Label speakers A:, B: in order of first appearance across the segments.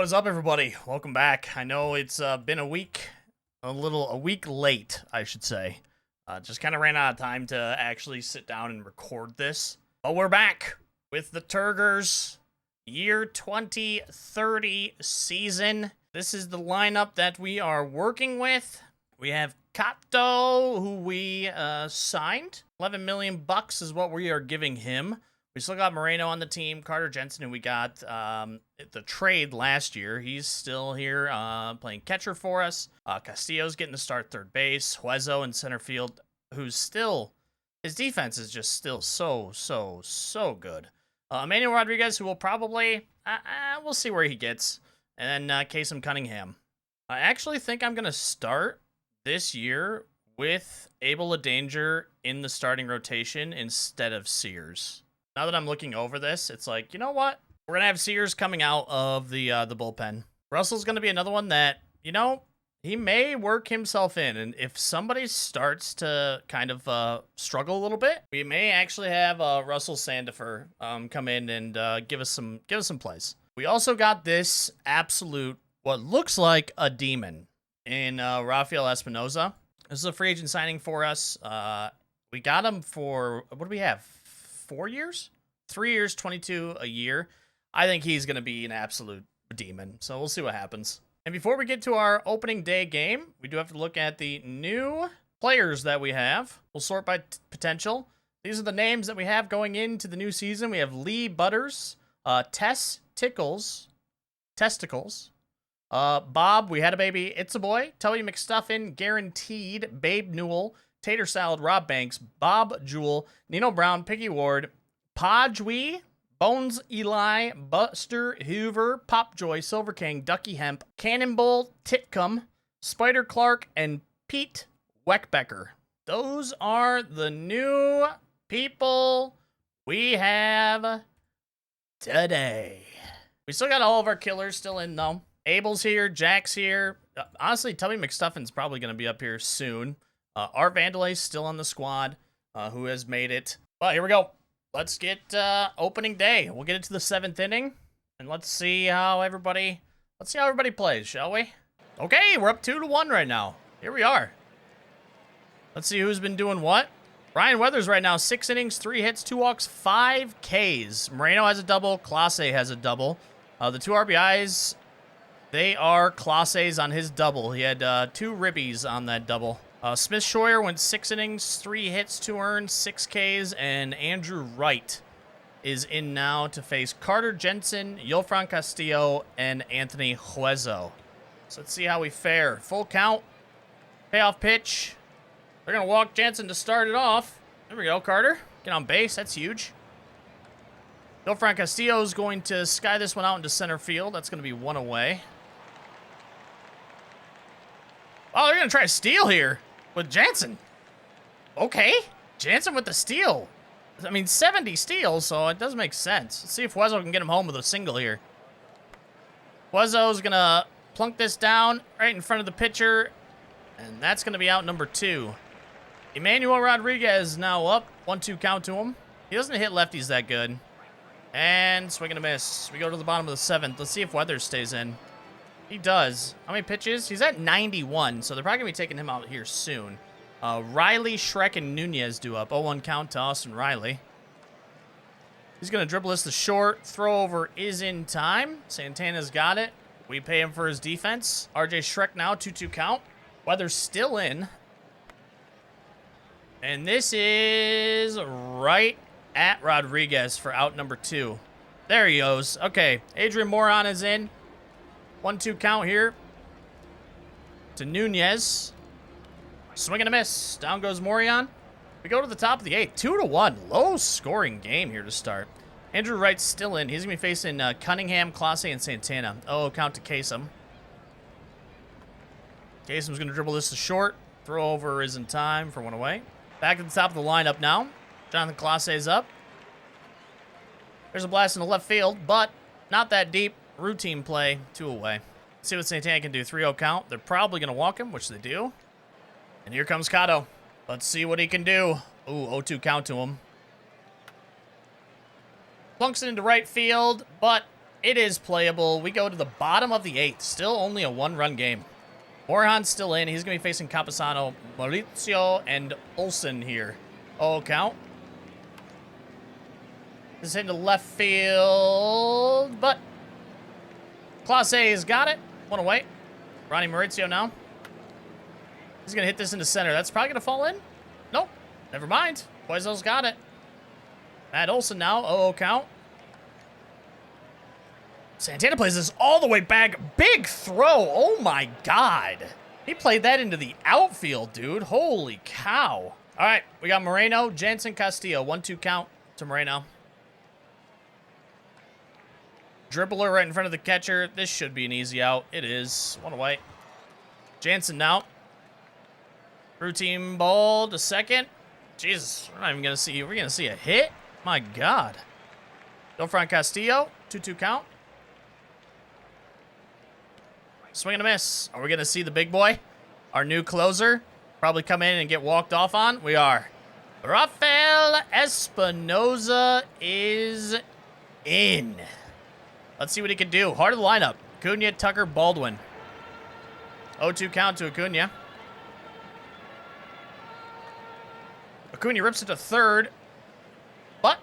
A: What is up, everybody? Welcome back. I know it's been a week, a week late, I should say. Just kind of ran out of time to actually sit down and record this. But we're back with the Turgars year 2030 season. This is the lineup that we are working with. We have Kato, who we signed. 11 million bucks is what we are giving him. We still got Moreno on the team, Carter Jensen, who we got the trade last year. He's still here playing catcher for us. Castillo's getting to start third base. Huezo in center field, who's still, his defense is just still so good. Emmanuel Rodriguez, who will probably, we'll see where he gets. And then Kasem Cunningham. I actually think I'm going to start this year with Abel Danger in the starting rotation instead of Sears. Now that I'm looking over this, it's like, you know what? We're going to have Sears coming out of the bullpen. Russell's going to be another one that, you know, he may work himself in. And if somebody starts to kind of struggle a little bit, we may actually have Russell Sandifer come in and give us some plays. We also got this absolute, what looks like a demon in Rafael Espinoza. This is a free agent signing for us. We got him for, what do we have? 4 years? 3 years, 22 a year. I think he's going to be an absolute demon. So we'll see what happens. And before we get to our opening day game, we do have to look at the new players that we have. We'll sort by potential. These are the names that we have going into the new season. We have Lee Butters, Testicles, Bob, we had a baby, it's a boy, Toby McStuffin, Guaranteed, Babe Newell, Tater Salad, Rob Banks, Bob Jewell, Nino Brown, Piggy Ward, Podgwee, Bones Eli, Buster Hoover, Popjoy, Silver King, Ducky Hemp, Cannonball, Titcomb, Spider Clark, and Pete Weckbecker. Those are the new people we have today. We still got all of our killers still in, though. Abel's here, Jack's here. Honestly, Tubby McStuffin's probably going to be up here soon. Art Vandelay's still on the squad, who has made it. Well, here we go. Let's get opening day. We'll get into the 7th inning, and let's see how everybody plays, shall we? Okay, we're up 2-1 right now. Here we are. Let's see who's been doing what. Ryan Weathers right now, 6 innings, 3 hits, 2 walks, 5 Ks. Moreno has a double. Clase has a double. The 2 RBIs, they are Clase's on his double. He had 2 ribbies on that double. Smith Scheuer went 6 innings, 3 hits, 2 earned, 6 Ks, and Andrew Wright is in now to face Carter Jensen, Yolfran Castillo, and Anthony Huezo. So let's see how we fare. Full count, payoff pitch. They're going to walk Jensen to start it off. There we go, Carter. Get on base, that's huge. Yolfran Castillo is going to sky this one out into center field. That's going to be 1 away. Oh, they're going to try to steal here with Jansen. Okay. Jansen with the steal. I mean, 70 steals, so it does make sense. Let's see if Huezo can get him home with a single here. Huezo's going to plunk this down right in front of the pitcher, and that's going to be out number 2. Emmanuel Rodriguez now up. 1-2 count to him. He doesn't hit lefties that good. And swing and a miss. We go to the bottom of the 7th. Let's see if Weathers stays in. He does. How many pitches? He's at 91, so they're probably going to be taking him out here soon. Riley, Shrek, and Nunez do up. 0-1 count to Austin Riley. He's going to dribble this to short. Throw over is in time. Santana's got it. We pay him for his defense. RJ Shrek now, 2-2 count. Weather's still in. And this is right at Rodriguez for out number 2. There he goes. Okay, Adrian Moron is in. 1-2 count here to Nunez. Swing and a miss. Down goes Morion. We go to the top of the 8th. 2-1. Low scoring game here to start. Andrew Wright's still in. He's going to be facing Cunningham, Clase, and Santana. Oh, count to Kasem. Kasem's going to dribble this to short. Throw over is in time for 1 away. Back at the top of the lineup now. Jonathan Clase is up. There's a blast in the left field, but not that deep. Routine play, 2 away. Let's see what Santana can do. 3-0 count. They're probably going to walk him, which they do. And here comes Kato. Let's see what he can do. Ooh, 0-2 count to him. Plunks it into right field, but It is playable. We go to the bottom of the 8th. Still only a 1-run game. Morehan's still in. He's going to be facing Campesano, Maurizio, and Olsen here. Oh, count. This is into left field, but Class A has got it. One away. Ronnie Maurizio now. He's going to hit this into center. That's probably going to fall in. Nope. Never mind. Poiso's got it. Matt Olsen now. Oh, count. Santana plays this all the way back. Big throw. Oh, my God. He played that into the outfield, dude. Holy cow. All right. We got Moreno, Jansen, Castillo. 1-2 count to Moreno. Dribbler right in front of the catcher. This should be an easy out. It is. One away. Jansen now. Routine ball to second. Jesus, we're not even going to see. We're going to see a hit? My God. Go front Castillo. 2-2 count. Swing and a miss. Are we going to see the big boy? Our new closer? Probably come in and get walked off on? We are. Rafael Espinoza is in. Let's see what he can do. Heart of the lineup. Acuna, Tucker, Baldwin. 0-2 count to Acuna. Acuna rips it to third. But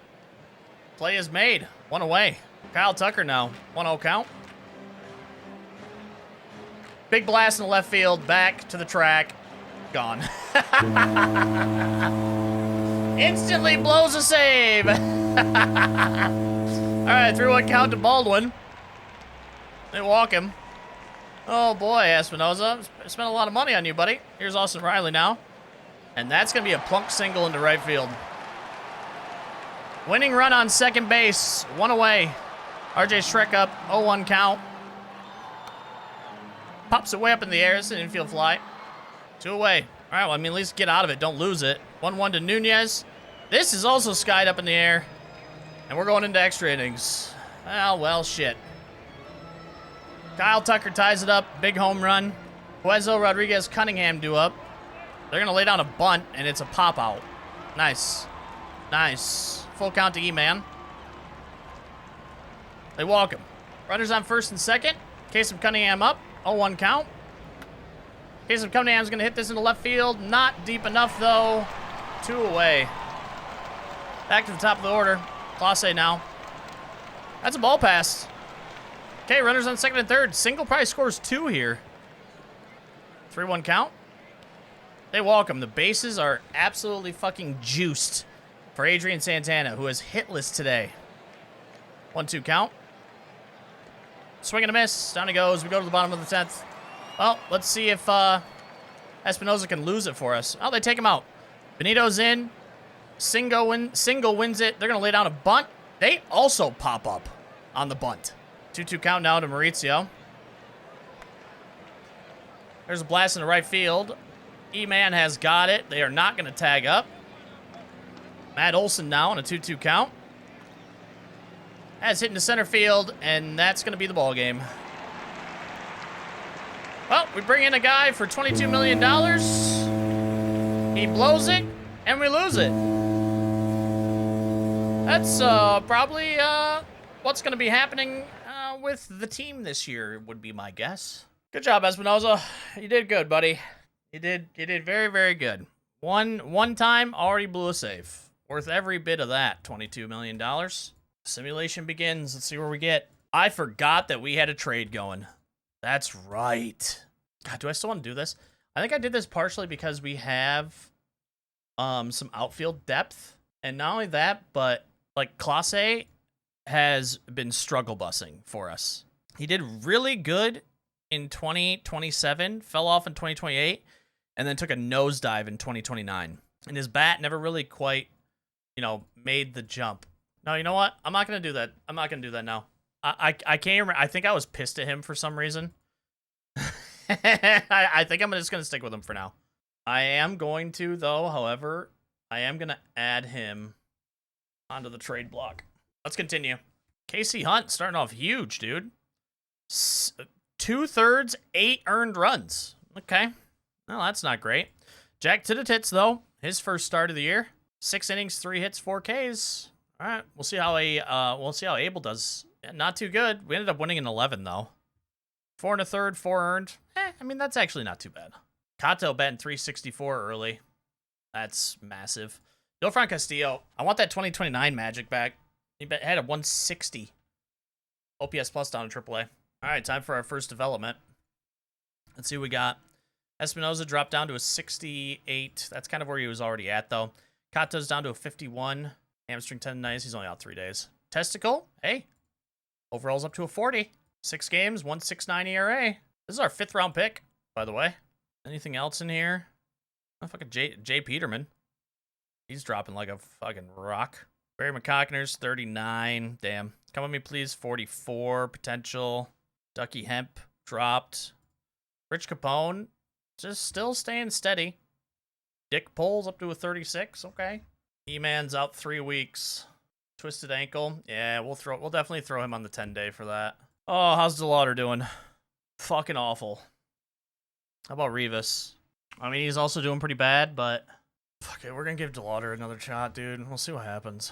A: play is made. One away. Kyle Tucker now. 1-0 count. Big blast in the left field. Back to the track. Gone. Instantly blows a save. All right, 3-1 count to Baldwin. They walk him. Oh, boy, Espinoza. Spent a lot of money on you, buddy. Here's Austin Riley now. And that's going to be a plunk single into right field. Winning run on second base. One away. RJ Schreck up. 0-1 count. Pops it way up in the air. It's an infield fly. 2 away. All right, well, I mean, at least get out of it. Don't lose it. 1-1 to Nunez. This is also skied up in the air. And we're going into extra innings. Well, shit. Kyle Tucker ties it up. Big home run. Puezo, Rodriguez, Cunningham do up. They're going to lay down a bunt, and it's a pop-out. Nice. Nice. Full count to E-Man. They walk him. Runners on first and second. Kasem Cunningham up. 0-1 count. Kasem Cunningham's going to hit this into left field. Not deep enough, though. 2 away. Back to the top of the order. Class A now. That's a ball pass. Okay, runners on second and third. Single probably scores 2 here. 3-1 count. They walk him. The bases are absolutely fucking juiced for Adrian Santana, who is hitless today. 1-2 count. Swing and a miss. Down he goes. We go to the bottom of the 10th. Well, let's see if Espinoza can lose it for us. Oh, they take him out. Benito's in. Single wins it. They're going to lay down a bunt. They also pop up on the bunt. 2-2 count now to Maurizio. There's a blast in the right field. E-Man has got it. They are not going to tag up. Matt Olsen now on a 2-2 count. That's hitting to center field, and that's going to be the ball game. Well, we bring in a guy for $22 million. He blows it, and we lose it. That's probably what's going to be happening with the team this year, would be my guess. Good job, Espinoza. You did good, buddy. You did very, very good. One time, already blew a save. Worth every bit of that, $22 million. Simulation begins. Let's see where we get. I forgot that we had a trade going. That's right. God, do I still want to do this? I think I did this partially because we have some outfield depth. And not only that, but like Class A has been struggle busing for us. He did really good in 2027, fell off in 2028, and then took a nosedive in 2029. And his bat never really quite, made the jump. No, you know what? I'm not going to do that. I'm not going to do that now. I can't remember. I think I was pissed at him for some reason. I think I'm just going to stick with him for now. I am going to, though, however, I am going to add him onto the trade block. Let's continue. Casey Hunt starting off huge, dude. 2/3, 8 earned runs. Okay. Well, that's not great. Jack to the tits, though. His first start of the year. 6 innings, 3 hits, 4 Ks. All right. We'll see how Abel does Yeah, not too good. We ended up winning an 11, though. 4 and a third, 4 earned. I mean, that's actually not too bad. Kato batting 364 early. That's massive. Dofran Castillo. I want that 2029 Magic back. He had a 160 OPS plus down in AAA. All right, time for our first development. Let's see what we got. Espinoza dropped down to a 68. That's kind of where he was already at, though. Kato's down to a 51. Hamstring tendonitis. He's only out 3 days. Testicle. Hey. Overall's up to a 40. 6 games, 1.69 ERA. This is our 5th round pick, by the way. Anything else in here? Oh, fucking Jay Peterman. He's dropping like a fucking rock. Barry McCockner's 39. Damn. Come with me, please. 44 potential. Ducky Hemp dropped. Rich Capone just still staying steady. Dick Poles up to a 36. Okay. E-Man's out 3 weeks. Twisted ankle. Yeah, we'll definitely throw him on the 10-day for that. Oh, how's DeLauder doing? Fucking awful. How about Rivas? I mean, he's also doing pretty bad, but fuck it, we're gonna give DeLauder another shot, dude. We'll see what happens.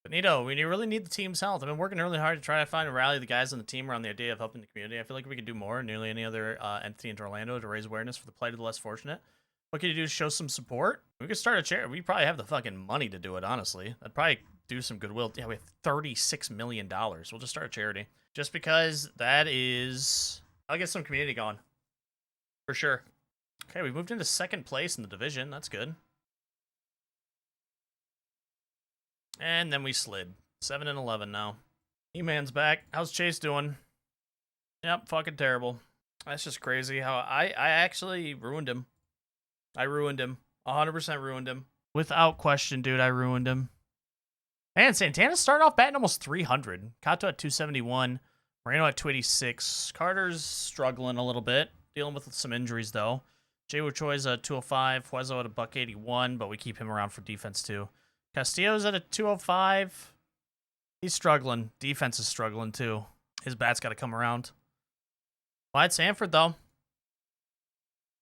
A: But Nito, we really need the team's help. I've been working really hard to try to find and rally the guys on the team around the idea of helping the community. I feel like we could do more than nearly any other entity in Orlando to raise awareness for the plight of the less fortunate. What can you do to show some support? We could start a charity. We probably have the fucking money to do it, honestly. That'd probably do some goodwill. Yeah, we have $36 million. We'll just start a charity. Just because that is... I'll get some community going. For sure. Okay, we moved into 2nd place in the division. That's good. And then we slid. 7 and 11 now. E-Man's back. How's Chase doing? Yep, fucking terrible. That's just crazy how I actually ruined him. I ruined him. 100% ruined him. Without question, dude, I ruined him. And Santana started off batting almost 300. Kato at 271. Moreno at 286. Carter's struggling a little bit. Dealing with some injuries, though. Jay Wuchoi's at 205. Huezo at a $181, but we keep him around for defense, too. Castillo's at a 205. He's struggling. Defense is struggling, too. His bat's got to come around. Wyatt Sanford, though,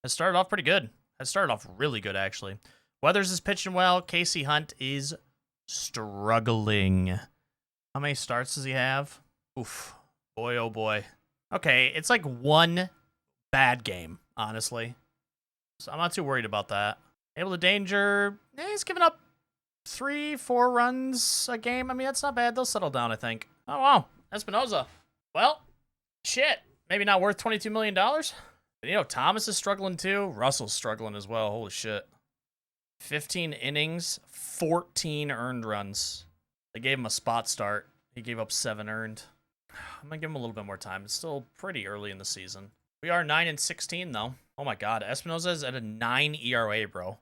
A: has started off pretty good. Has started off really good, actually. Weathers is pitching well. Casey Hunt is struggling. How many starts does he have? Oof. Boy, oh boy. Okay, it's like one bad game, honestly. So I'm not too worried about that. Able to danger. He's giving up 3-4 runs a game. I mean, that's not bad. They'll settle down, I think. Oh, wow. Espinoza. Well, shit. Maybe not worth $22 million. But, you know, Thomas is struggling too. Russell's struggling as well. Holy shit. 15 innings, 14 earned runs. They gave him a spot start. He gave up 7 earned. I'm going to give him a little bit more time. It's still pretty early in the season. We are 9 and 16, though. Oh, my God. Espinoza is at a 9 ERA, bro.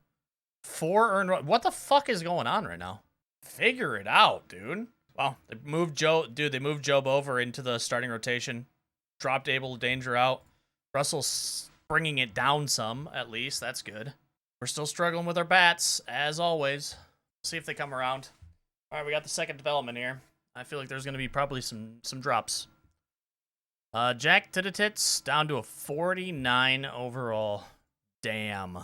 A: 4 earned runs. What the fuck is going on right now? Figure it out, dude. Well, they moved Job over into the starting rotation. Dropped Able to danger out. Russell's bringing it down some, at least. That's good. We're still struggling with our bats, as always. See if they come around. All right, we got the 2nd development here. I feel like there's going to be probably some drops. Jack to the tits, down to a 49 overall. Damn.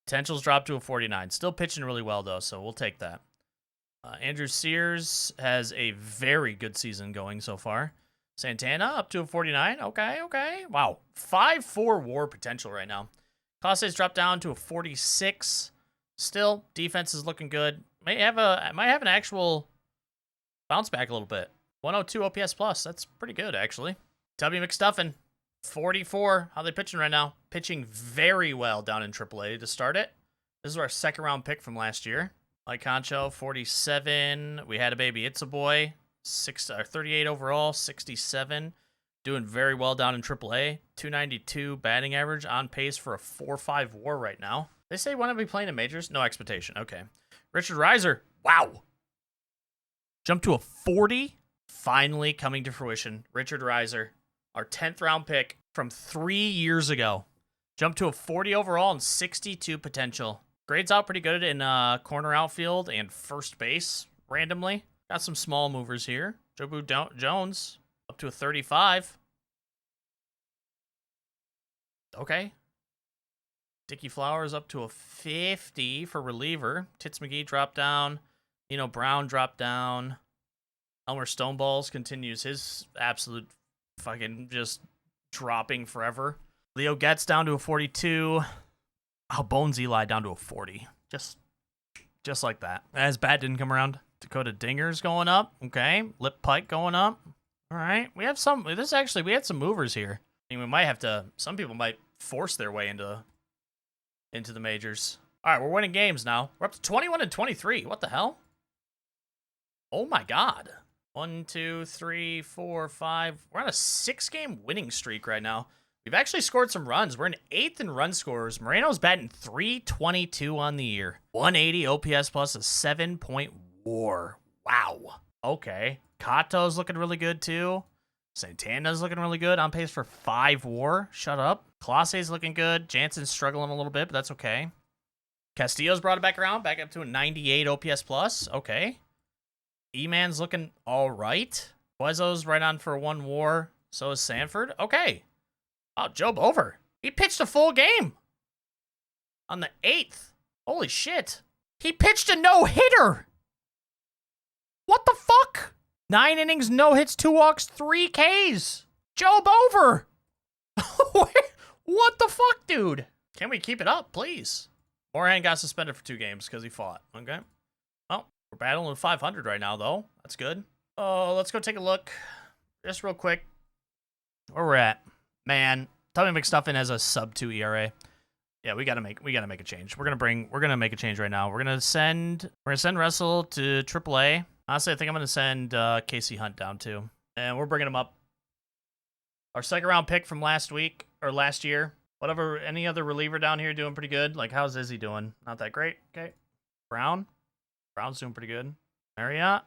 A: Potential's dropped to a 49. Still pitching really well, though, so we'll take that. Andrew Sears has a very good season going so far. Santana up to a 49. Okay. Wow. 5-4 WAR potential right now. Costes dropped down to a 46. Still, defense is looking good. Might have an actual bounce back a little bit. 102 OPS plus. That's pretty good, actually. W. McStuffin, 44. How they pitching right now? Pitching very well down in AAA to start it. This is our 2nd round pick from last year. Mike Concho, 47. We had a baby. It's a boy. 38 overall, 67. Doing very well down in AAA. 292 batting average, on pace for a 4.5 WAR right now. They say when to be playing in majors? No expectation. Okay. Richard Reiser. Wow. Jumped to a 40. Finally coming to fruition. Richard Reiser, our 10th round pick from 3 years ago. Jumped to a 40 overall and 62 potential. Grades out pretty good in corner outfield and first base randomly. Got some small movers here. Jobu Jones up to a 35. Okay. Dickie Flowers up to a 50 for reliever. Tits McGee dropped down. Brown dropped down. Elmer Stoneballs continues his absolute fucking just dropping forever. Leo Getz down to a 42. Oh, Bones Eli down to a 40. Just like that. As Bat didn't come around. Dakota Dinger's going up. Okay. Lip Pike going up. All right. We have some. We had some movers here. I mean, we might have to. Some people might force their way into the majors. All right. We're winning games now. We're up to 21 and 23. What the hell? Oh my God. 1, 2, 3, 4, 5. We're on a 6-game winning streak right now. We've actually scored some runs. We're in 8th in run scorers. Moreno's batting .322 on the year. 180 OPS plus a 7-point WAR. Wow. Okay. Kato's looking really good too. Santana's looking really good. On pace for 5 WAR. Shut up. Clase's looking good. Jansen's struggling a little bit, but that's okay. Castillo's brought it back around. Back up to a 98 OPS plus. Okay. E-Man's looking all right. Buezo's right on for 1 WAR. So is Sanford. Okay. Oh, Joe Bover. He pitched a full game on the 8th. Holy shit. He pitched a no-hitter. What the fuck? 9 innings, no hits, 2 walks, 3 Ks. Joe Bover. What the fuck, dude? Can we keep it up, please? Moran got suspended for 2 games because he fought. Okay. Oh, we're battling with 500 right now, though. That's good. Oh, let's go take a look. Just real quick. Where we're at. Man, Tommy McStuffin has a sub-2 ERA. Yeah, we gotta make a change. We're gonna make a change right now. We're gonna send Russell to AAA. Honestly, I think I'm gonna send Casey Hunt down too, and we're bringing him up. Our 2nd round pick from last year. Whatever. Any other reliever down here doing pretty good? Like, how's Izzy doing? Not that great. Okay. Brown's doing pretty good. Marriott,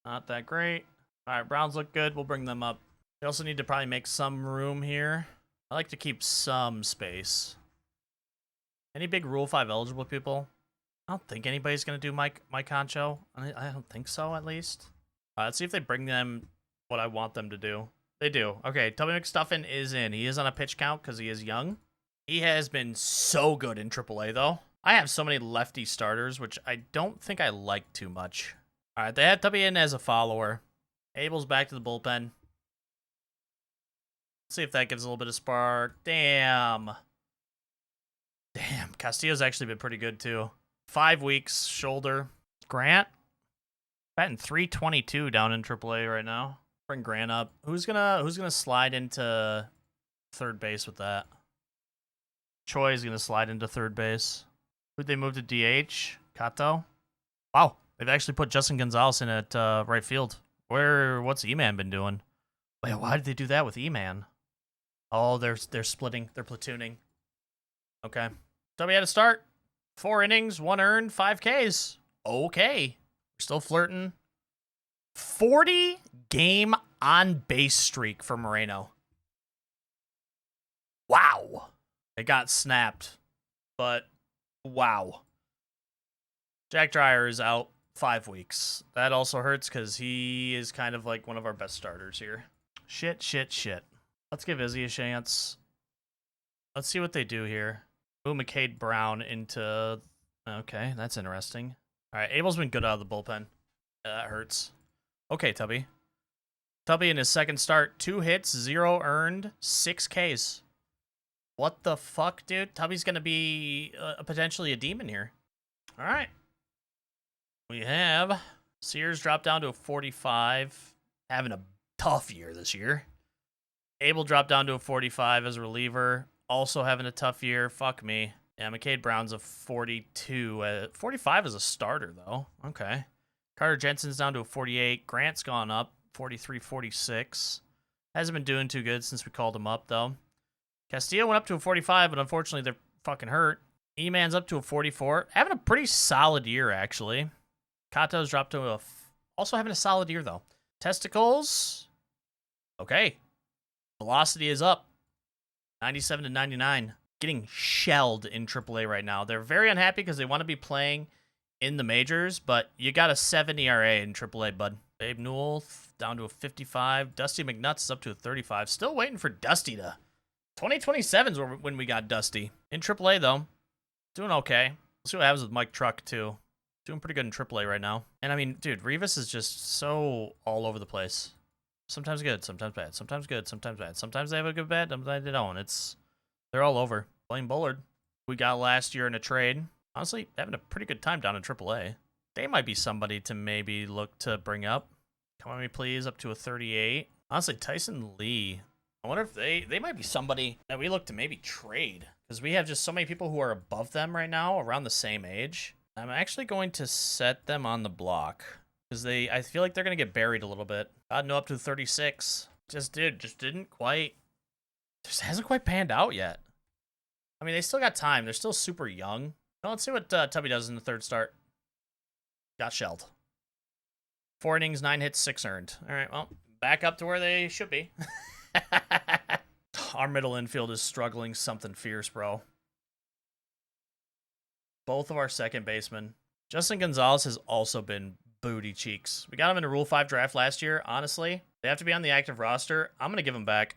A: not that great. All right, Browns look good. We'll bring them up. We also need to probably make some room here. I like to keep some space. Any big Rule 5 eligible people? I don't think anybody's going to do Mike Concho. I don't think so, at least. Let's see if they bring them what I want them to do. They do. Okay, Toby McStuffin is in. He is on a pitch count because he is young. He has been so good in AAA, though. I have so many lefty starters, which I don't think I like too much. All right, they had Tubby in as a follower. Abel's back to the bullpen. See if that gives a little bit of spark. Damn, Castillo's actually been pretty good too. 5 weeks, shoulder. Grant, batting .322 down in AAA right now. Bring Grant up. Who's gonna slide into third base with that? Choi's gonna slide into third base. Who'd they move to DH? Kato? Wow, they've actually put Justin Gonzalez in at right field. What's E-Man been doing? Wait, why did they do that with E-Man? Oh, they're splitting. They're platooning. Okay. W had to start. 4 innings, 1 earned, 5 Ks. Okay. We're still flirting. 40-game on-base streak for Moreno. Wow. It got snapped. But, wow. Jack Dreyer is out 5 weeks. That also hurts because he is kind of like one of our best starters here. Shit. Let's give Izzy a chance. Let's see what they do here. Move McCade Brown into... Okay, that's interesting. All right, Abel's been good out of the bullpen. That hurts. Okay, Tubby. Tubby in his 2nd start. 2 hits, 0 earned, 6 Ks. What the fuck, dude? Tubby's going to be potentially a demon here. All right. We have Sears dropped down to a 45. Having a tough year this year. Abel dropped down to a 45 as a reliever. Also having a tough year. Fuck me. Yeah, McCade Brown's a 42. 45 as a starter, though. Okay. Carter Jensen's down to a 48. Grant's gone up. 43, 46. Hasn't been doing too good since we called him up, though. Castillo went up to a 45, but unfortunately they're fucking hurt. E-Man's up to a 44. Having a pretty solid year, actually. Kato's dropped to a... Also having a solid year, though. Testicles. Okay. Velocity is up. 97 to 99. Getting shelled in AAA right now. They're very unhappy because they want to be playing in the majors, but you got a 7 ERA in AAA, bud. Babe Newell down to a 55. Dusty McNuts is up to a 35. Still waiting for Dusty to... 2027 is when we got Dusty. In AAA, though. Doing okay. We'll see what happens with Mike Truck, too. Doing pretty good in AAA right now. And I mean, dude, Rivas is just so all over the place. Sometimes good, sometimes bad. Sometimes good, sometimes bad. Sometimes they have a good bad, sometimes they don't. They're all over. Blaine Bullard, we got last year in a trade. Honestly, having a pretty good time down in AAA. They might be somebody to maybe look to bring up. Come on, me please, up to a 38. Honestly, Tyson Lee. I wonder if they might be somebody that we look to maybe trade. Because we have just so many people who are above them right now, around the same age. I'm actually going to set them on the block. Because I feel like they're going to get buried a little bit. God, no, up to 36. Just didn't quite, just hasn't quite panned out yet. I mean, they still got time. They're still super young. Well, let's see what Tubby does in the third start. Got shelled. 4 innings, 9 hits, 6 earned. All right, well, back up to where they should be. Our middle infield is struggling something fierce, bro. Both of our second basemen. Justin Gonzalez has also been booty cheeks. We got him in a Rule 5 draft last year. Honestly, they have to be on the active roster. I'm going to give him back.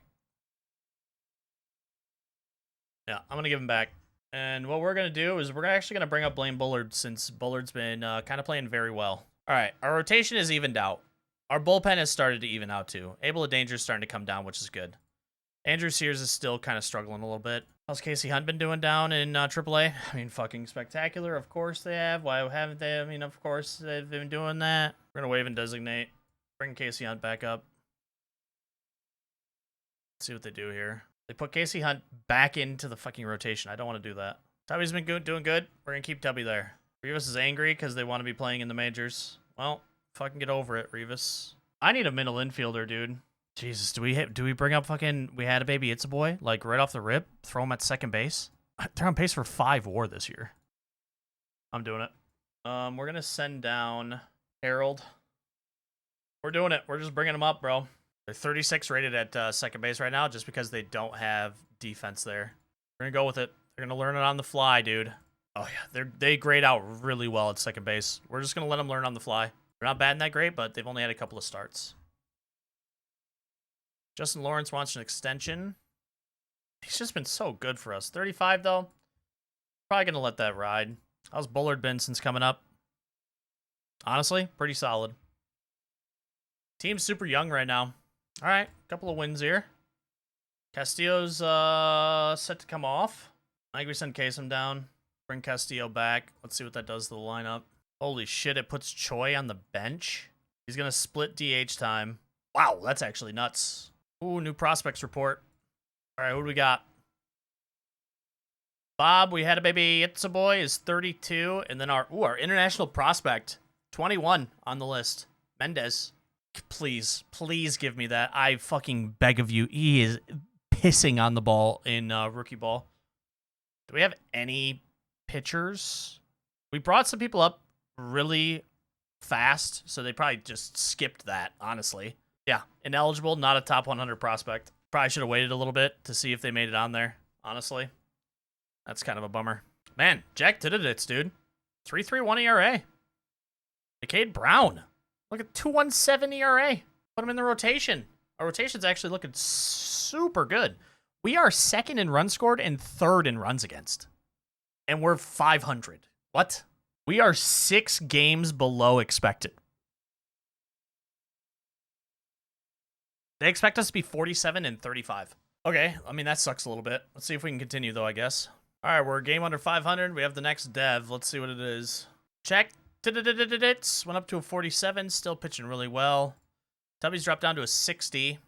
A: Yeah, I'm going to give him back. And what we're going to do is we're actually going to bring up Blaine Bullard since Bullard's been kind of playing very well. All right, our rotation is evened out. Our bullpen has started to even out too. Abel of Danger is starting to come down, which is good. Andrew Sears is still kind of struggling a little bit. How's Casey Hunt been doing down in AAA? I mean, fucking spectacular. Of course they have. Why haven't they? I mean, of course they've been doing that. We're going to waive and designate. Bring Casey Hunt back up. Let's see what they do here. They put Casey Hunt back into the fucking rotation. I don't want to do that. Tubby's been doing good. We're going to keep Tubby there. Rivas is angry because they want to be playing in the majors. Well, fucking get over it, Rivas. I need a middle infielder, dude. Jesus, do we bring up fucking We Had a Baby It's a Boy? Like, right off the rip? Throw him at second base? They're on pace for 5 WAR this year. I'm doing it. We're going to send down Harold. We're doing it. We're just bringing him up, bro. They're 36 rated at second base right now just because they don't have defense there. We're going to go with it. They're going to learn it on the fly, dude. Oh, yeah. They grade out really well at second base. We're just going to let them learn on the fly. They're not batting that great, but they've only had a couple of starts. Justin Lawrence wants an extension. He's just been so good for us. 35, though. Probably going to let that ride. How's Bullard been since coming up? Honestly, pretty solid. Team's super young right now. All right, couple of wins here. Castillo's set to come off. I think we send Kasem down. Bring Castillo back. Let's see what that does to the lineup. Holy shit, it puts Choi on the bench. He's going to split DH time. Wow, that's actually nuts. Ooh, new prospects report. All right, who do we got? Bob, We Had a Baby It's a Boy is 32. And then our international prospect, 21 on the list. Mendez. Please give me that. I fucking beg of you. He is pissing on the ball in rookie ball. Do we have any pitchers? We brought some people up really fast, so they probably just skipped that, honestly. Yeah, ineligible, not a top 100 prospect. Probably should have waited a little bit to see if they made it on there, honestly. That's kind of a bummer. Man, Jack Tididits, dude. 3.31 ERA. McCade Brown. Look at 2.17 ERA. Put him in the rotation. Our rotation's actually looking super good. We are second in runs scored and third in runs against. And we're 500. What? We are 6 games below expected. They expect us to be 47 and 35. Okay, I mean, that sucks a little bit. Let's see if we can continue, though, I guess. All right, we're a game under 500. We have the next dev. Let's see what it is. Check. Went up to a 47. Still pitching really well. Tubby's dropped down to a 60.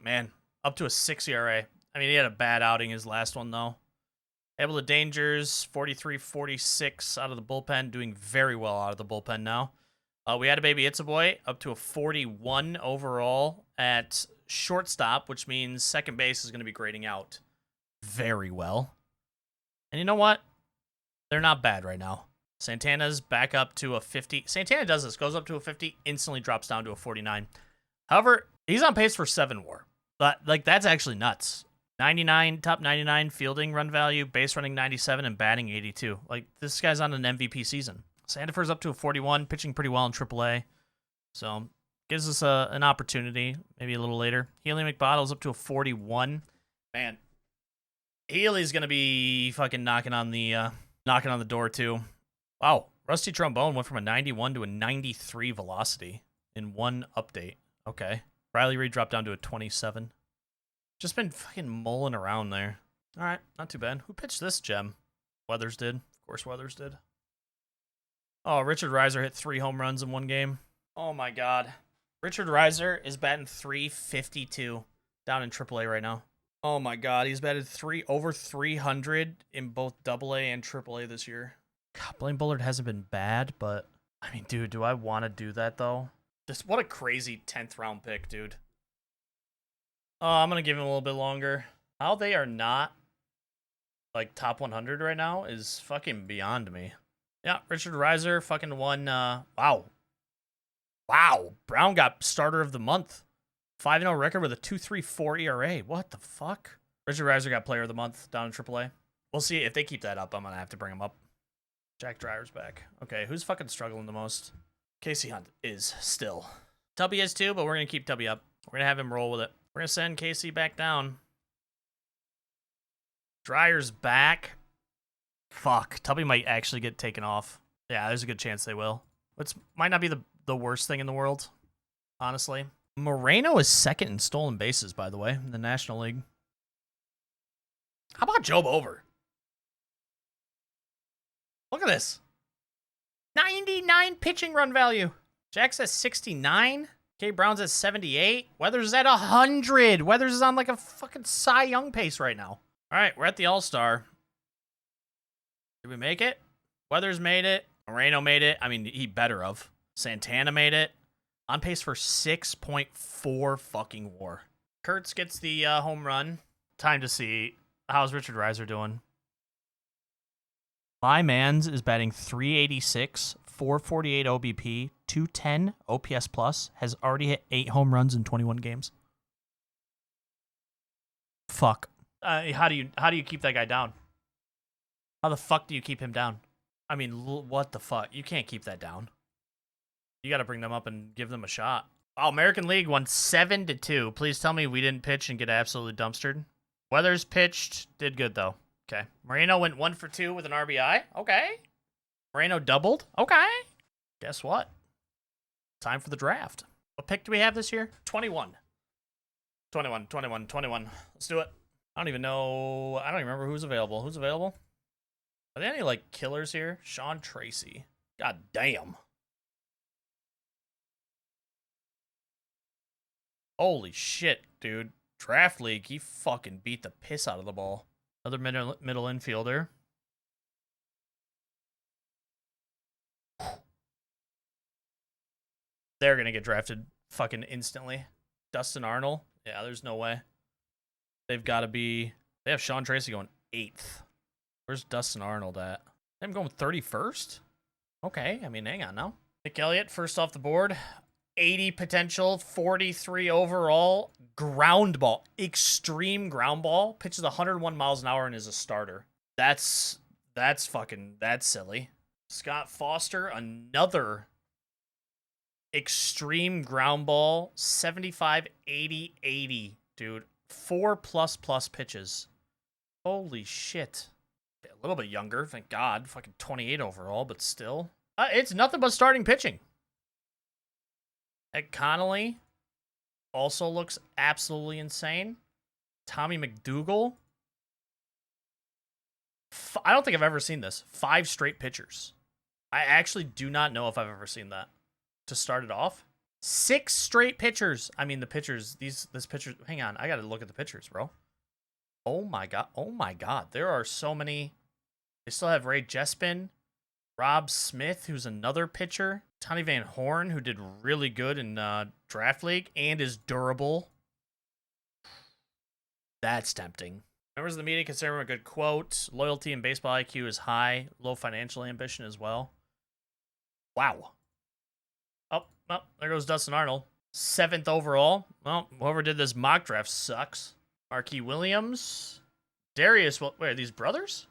A: Man, up to a 6 ERA. I mean, he had a bad outing his last one, though. Able to Dangers, 43-46 out of the bullpen. Doing very well out of the bullpen now. We Had a Baby It's a Boy, up to a 41 overall at shortstop, which means second base is going to be grading out very well. And you know what? They're not bad right now. Santana's back up to a 50. Santana does this, goes up to a 50, instantly drops down to a 49. However, he's on pace for 7 WAR. But, like, that's actually nuts. 99, top 99 fielding run value, base running 97, and batting 82. Like, this guy's on an MVP season. Sandifer's up to a 41, pitching pretty well in AAA. So, gives us an opportunity, maybe a little later. Healy McBottle's up to a 41. Man, Healy's going to be fucking knocking on the door, too. Wow, Rusty Trombone went from a 91 to a 93 velocity in one update. Okay. Riley Reid dropped down to a 27. Just been fucking mulling around there. All right, not too bad. Who pitched this gem? Weathers did. Of course Weathers did. Oh, Richard Reiser hit 3 home runs in one game. Oh my god. Richard Reiser is batting .352 down in AAA right now. Oh my god, he's batted over 300 in both AA and AAA this year. God, Blaine Bullard hasn't been bad, but I mean, dude, do I want to do that though? Just what a crazy 10th round pick, dude. Oh, I'm gonna give him a little bit longer. How they are not like top 100 right now is fucking beyond me. Yeah, Richard Reiser fucking won. Wow. Brown got starter of the month. 5-0 record with a 2.34 ERA. What the fuck? Richard Reiser got player of the month down in AAA. We'll see if they keep that up. I'm gonna have to bring him up. Jack Dreyer's back. Okay, who's fucking struggling the most? Casey Hunt is still. Tubby is too, but we're gonna keep Tubby up. We're gonna have him roll with it. We're gonna send Casey back down. Dreyer's back. Fuck. Tubby might actually get taken off. Yeah, there's a good chance they will. Which might not be the worst thing in the world, honestly. Moreno is second in stolen bases, by the way, in the National League. How about Job over? Look at this. 99 pitching run value. Jack's at 69. K. Brown's at 78. Weathers is at 100. Weathers is on like a fucking Cy Young pace right now. All right, we're at the All-Star. Did we make it? Weathers made it. Moreno made it. I mean, he better have. Santana made it. On pace for 6.4 fucking WAR. Kurtz gets the home run. Time to see. How's Richard Reiser doing? My man's is batting .386, 448 OBP, 210 OPS plus. Has already hit 8 home runs in 21 games. Fuck. How do you keep that guy down? How the fuck do you keep him down? I mean, what the fuck? You can't keep that down. You got to bring them up and give them a shot. Oh, American League won 7-2. Please tell me we didn't pitch and get absolutely dumpstered. Weathers pitched, did good though. Okay. Moreno went 1 for 2 with an RBI. Okay. Moreno doubled. Okay. Guess what? Time for the draft. What pick do we have this year? 21. 21. Let's do it. I don't even know. I don't even remember who's available. Who's available? Are there any, like, killers here? Sean Tracy. God damn. Holy shit, dude. Draft League, he fucking beat the piss out of the ball. Another middle infielder. They're going to get drafted fucking instantly. Dustin Arnold. Yeah, there's no way. They've got to be... They have Sean Tracy going 8th. Where's Dustin Arnold at? I'm going 31st? Okay, I mean, hang on now. Nick Elliott, first off the board. 80 potential, 43 overall. Ground ball. Extreme ground ball. Pitches 101 miles an hour and is a starter. That's silly. Scott Foster, another extreme ground ball. 75, 80, 80. Dude, 4+ pitches. Holy shit. A little bit younger, thank God. Fucking 28 overall, but still. It's nothing but starting pitching. Ed Connolly also looks absolutely insane. Tommy McDougal. I don't think I've ever seen this. 5 straight pitchers. I actually do not know if I've ever seen that. To start it off. 6 straight pitchers. I mean, the pitchers, this pitcher, hang on. I got to look at the pitchers, bro. Oh my God. Oh my God. There are so many. They still have Ray Jespin. Rob Smith, who's another pitcher. Tony Van Horn, who did really good in Draft League and is durable. That's tempting. Members of the media consider him a good quote. Loyalty and baseball IQ is high. Low financial ambition as well. Wow. Oh, there goes Dustin Arnold. 7th overall. Well, whoever did this mock draft sucks. Marquis Williams. Darius, wait, are these brothers?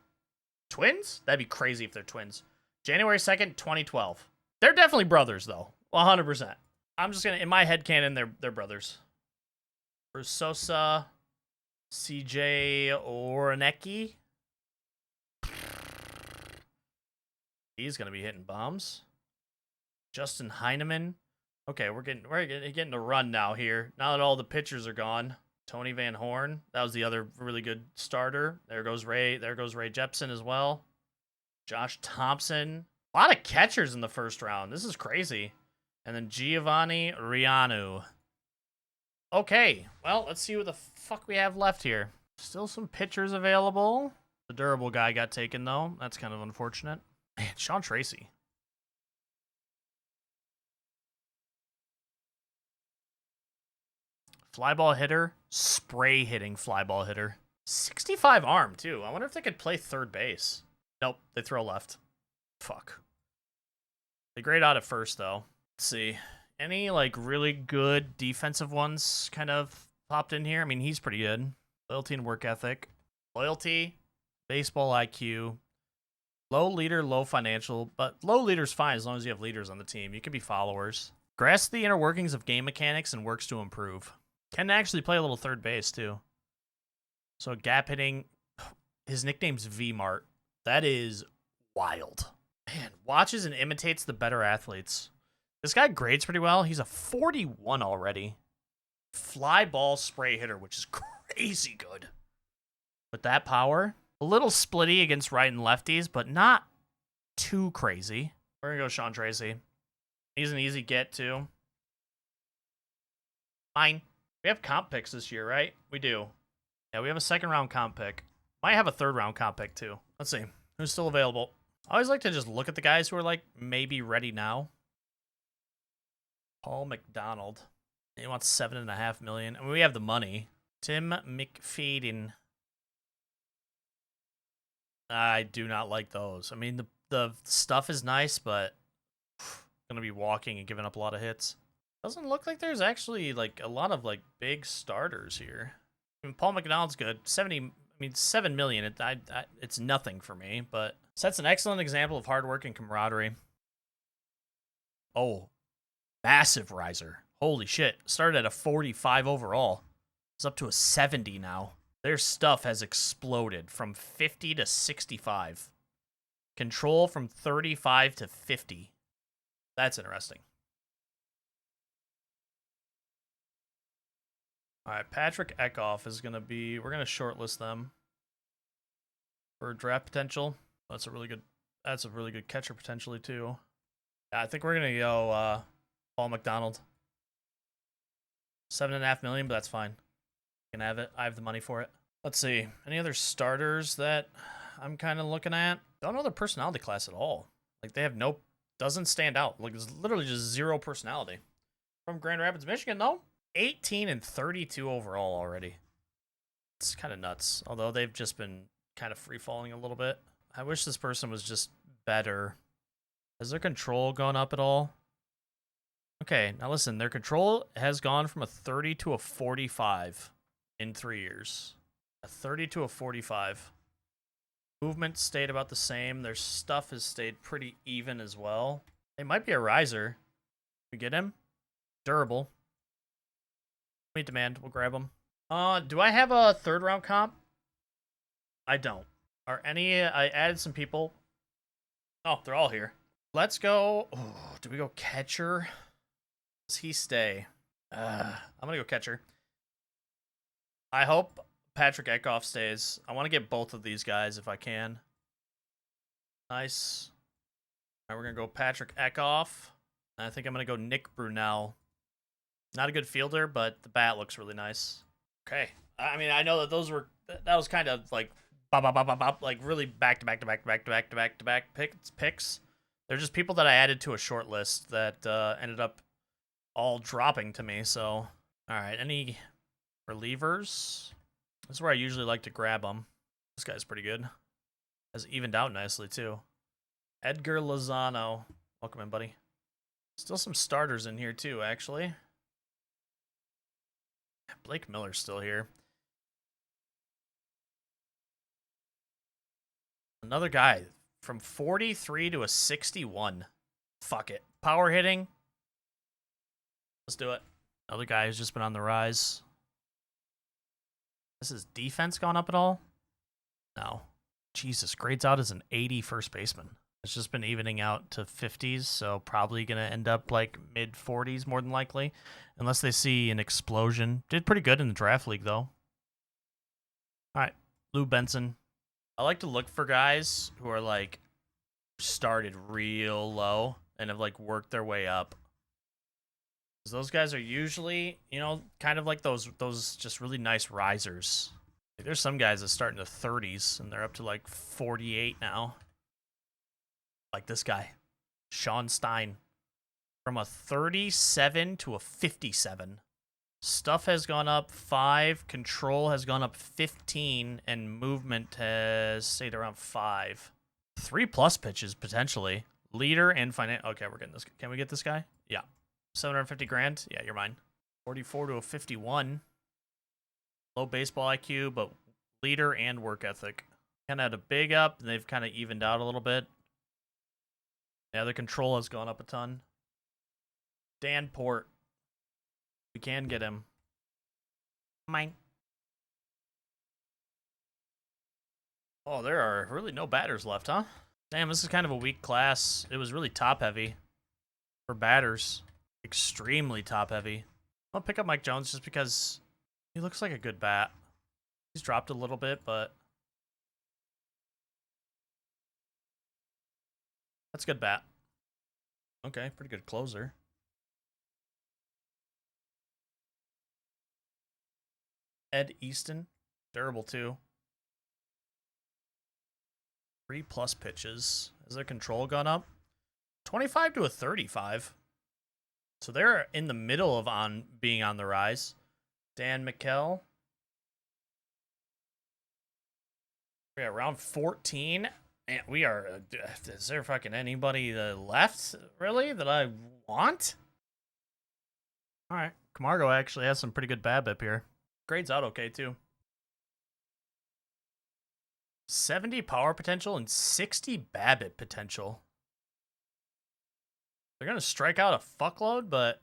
A: Twins? That'd be crazy if they're twins. January 2nd, 2012. They're definitely brothers, though. 100%. I'm just going to, in my headcanon, they're brothers. Bruce Sosa, CJ Orenecki. He's going to be hitting bombs. Justin Heineman. Okay, we're getting a run now here. Now that all the pitchers are gone. Tony Van Horn. That was the other really good starter. There goes Ray. There goes Ray Jepsen as well. Josh Thompson. A lot of catchers in the first round. This is crazy. And then Giovanni Rianu. Okay, well, let's see what the fuck we have left here. Still some pitchers available. The durable guy got taken, though. That's kind of unfortunate. Man, Sean Tracy. Flyball hitter. Spray hitting flyball hitter. 65 arm, too. I wonder if they could play third base. Nope, they throw left. Fuck. They grade out at first, though. Let's see. Any, like, really good defensive ones kind of popped in here? I mean, he's pretty good. Loyalty and work ethic. Loyalty, baseball IQ, low leader, low financial, but low leader's fine as long as you have leaders on the team. You can be followers. Grasps the inner workings of game mechanics and works to improve. Can actually play a little third base, too. So gap hitting, his nickname's V-Mart. That is wild. Man, watches and imitates the better athletes. This guy grades pretty well. He's a 41 already. Fly ball spray hitter, which is crazy good. With that power, a little splitty against right and lefties, but not too crazy. We're going to go Sean Tracy. He's an easy get, too. Fine. We have comp picks this year, right? We do. Yeah, we have a second-round comp pick. Might have a third-round comp pick, too. Let's see. Who's still available? I always like to just look at the guys who are, like, maybe ready now. Paul McDonald. He wants $7.5 million. I mean, we have the money. Tim McFadden. I do not like those. I mean, the stuff is nice, but gonna be walking and giving up a lot of hits. Doesn't look like there's actually like a lot of like big starters here. I mean, Paul McDonald's good. 7 million. It's nothing for me, but sets an excellent example of hard work and camaraderie. Oh, massive riser. Holy shit. Started at a 45 overall. It's up to a 70 now. Their stuff has exploded from 50 to 65. Control from 35 to 50. That's interesting. All right, Patrick Eckhoff is going to be... We're going to shortlist them for draft potential. That's a really good catcher potentially, too. Yeah, I think we're going to go Paul McDonald. $7.5 million, but that's fine. You can have it. I have the money for it. Let's see. Any other starters that I'm kind of looking at? Don't know their personality class at all. Like, they have no... Doesn't stand out. Like, it's literally just zero personality. From Grand Rapids, Michigan, though. 18 and 32 overall already. It's kind of nuts. Although they've just been kind of free-falling a little bit. I wish this person was just better. Has their control gone up at all? Okay, now listen. Their control has gone from a 30 to a 45 in 3 years. A 30 to a 45. Movement stayed about the same. Their stuff has stayed pretty even as well. They might be a riser. We get him. Durable. Meet demand. We'll grab him. Do I have a third round comp? I don't. Are any... I added some people. Oh, they're all here. Let's go... Oh, do we go catcher? Does he stay? I'm gonna go catcher. I hope Patrick Eckhoff stays. I want to get both of these guys if I can. Nice. All right, we're going to go Patrick Eckhoff. I think I'm going to go Nick Brunel. Not a good fielder, but the bat looks really nice. Okay. I mean, I know that that was kind of like like really back-to-back picks. They're just people that I added to a short list that ended up all dropping to me. So, all right. Any relievers? This is where I usually like to grab them. This guy's pretty good. Has evened out nicely, too. Edgar Lozano. Welcome in, buddy. Still some starters in here, too, actually. Blake Miller's still here. Another guy from 43 to a 61. Fuck it. Power hitting. Let's do it. Another guy who's just been on the rise. Has his defense gone up at all? No. Jesus, grades out as an 80 first baseman. It's just been evening out to 50s, so probably going to end up like mid 40s more than likely, unless they see an explosion. Did pretty good in the draft league, though. All right, Lou Benson. I like to look for guys who are like started real low and have like worked their way up. Because those guys are usually, you know, kind of like those just really nice risers. Like, there's some guys that start in the 30s and they're up to like 48 now. Like this guy, Sean Stein, from a 37 to a 57. Stuff has gone up 5, control has gone up 15, and movement has stayed around 5. 3+ pitches potentially. Leader and okay, we're getting this. Can we get this guy? Yeah. 750 grand. Yeah, you're mine. 44 to a 51. Low baseball IQ, but leader and work ethic. Kind of had a big up, and they've kind of evened out a little bit. Yeah, the control has gone up a ton. Dan Port. We can get him. Mine. Oh, there are really no batters left, huh? Damn, this is kind of a weak class. It was really top-heavy for batters. Extremely top-heavy. I'll pick up Mike Jones just because he looks like a good bat. He's dropped a little bit, but that's a good bat. Okay, pretty good closer. Ed Easton, durable too. 3+ pitches. Has their control gone up? 25 to a 35. So they're in the middle of being on the rise. Dan McKell. We're at round 14. And we are. Is there fucking anybody left, really, that I want? All right. Camargo actually has some pretty good BABIP here. Grades out okay, too. 70 power potential and 60 BABIP potential. They're going to strike out a fuckload, but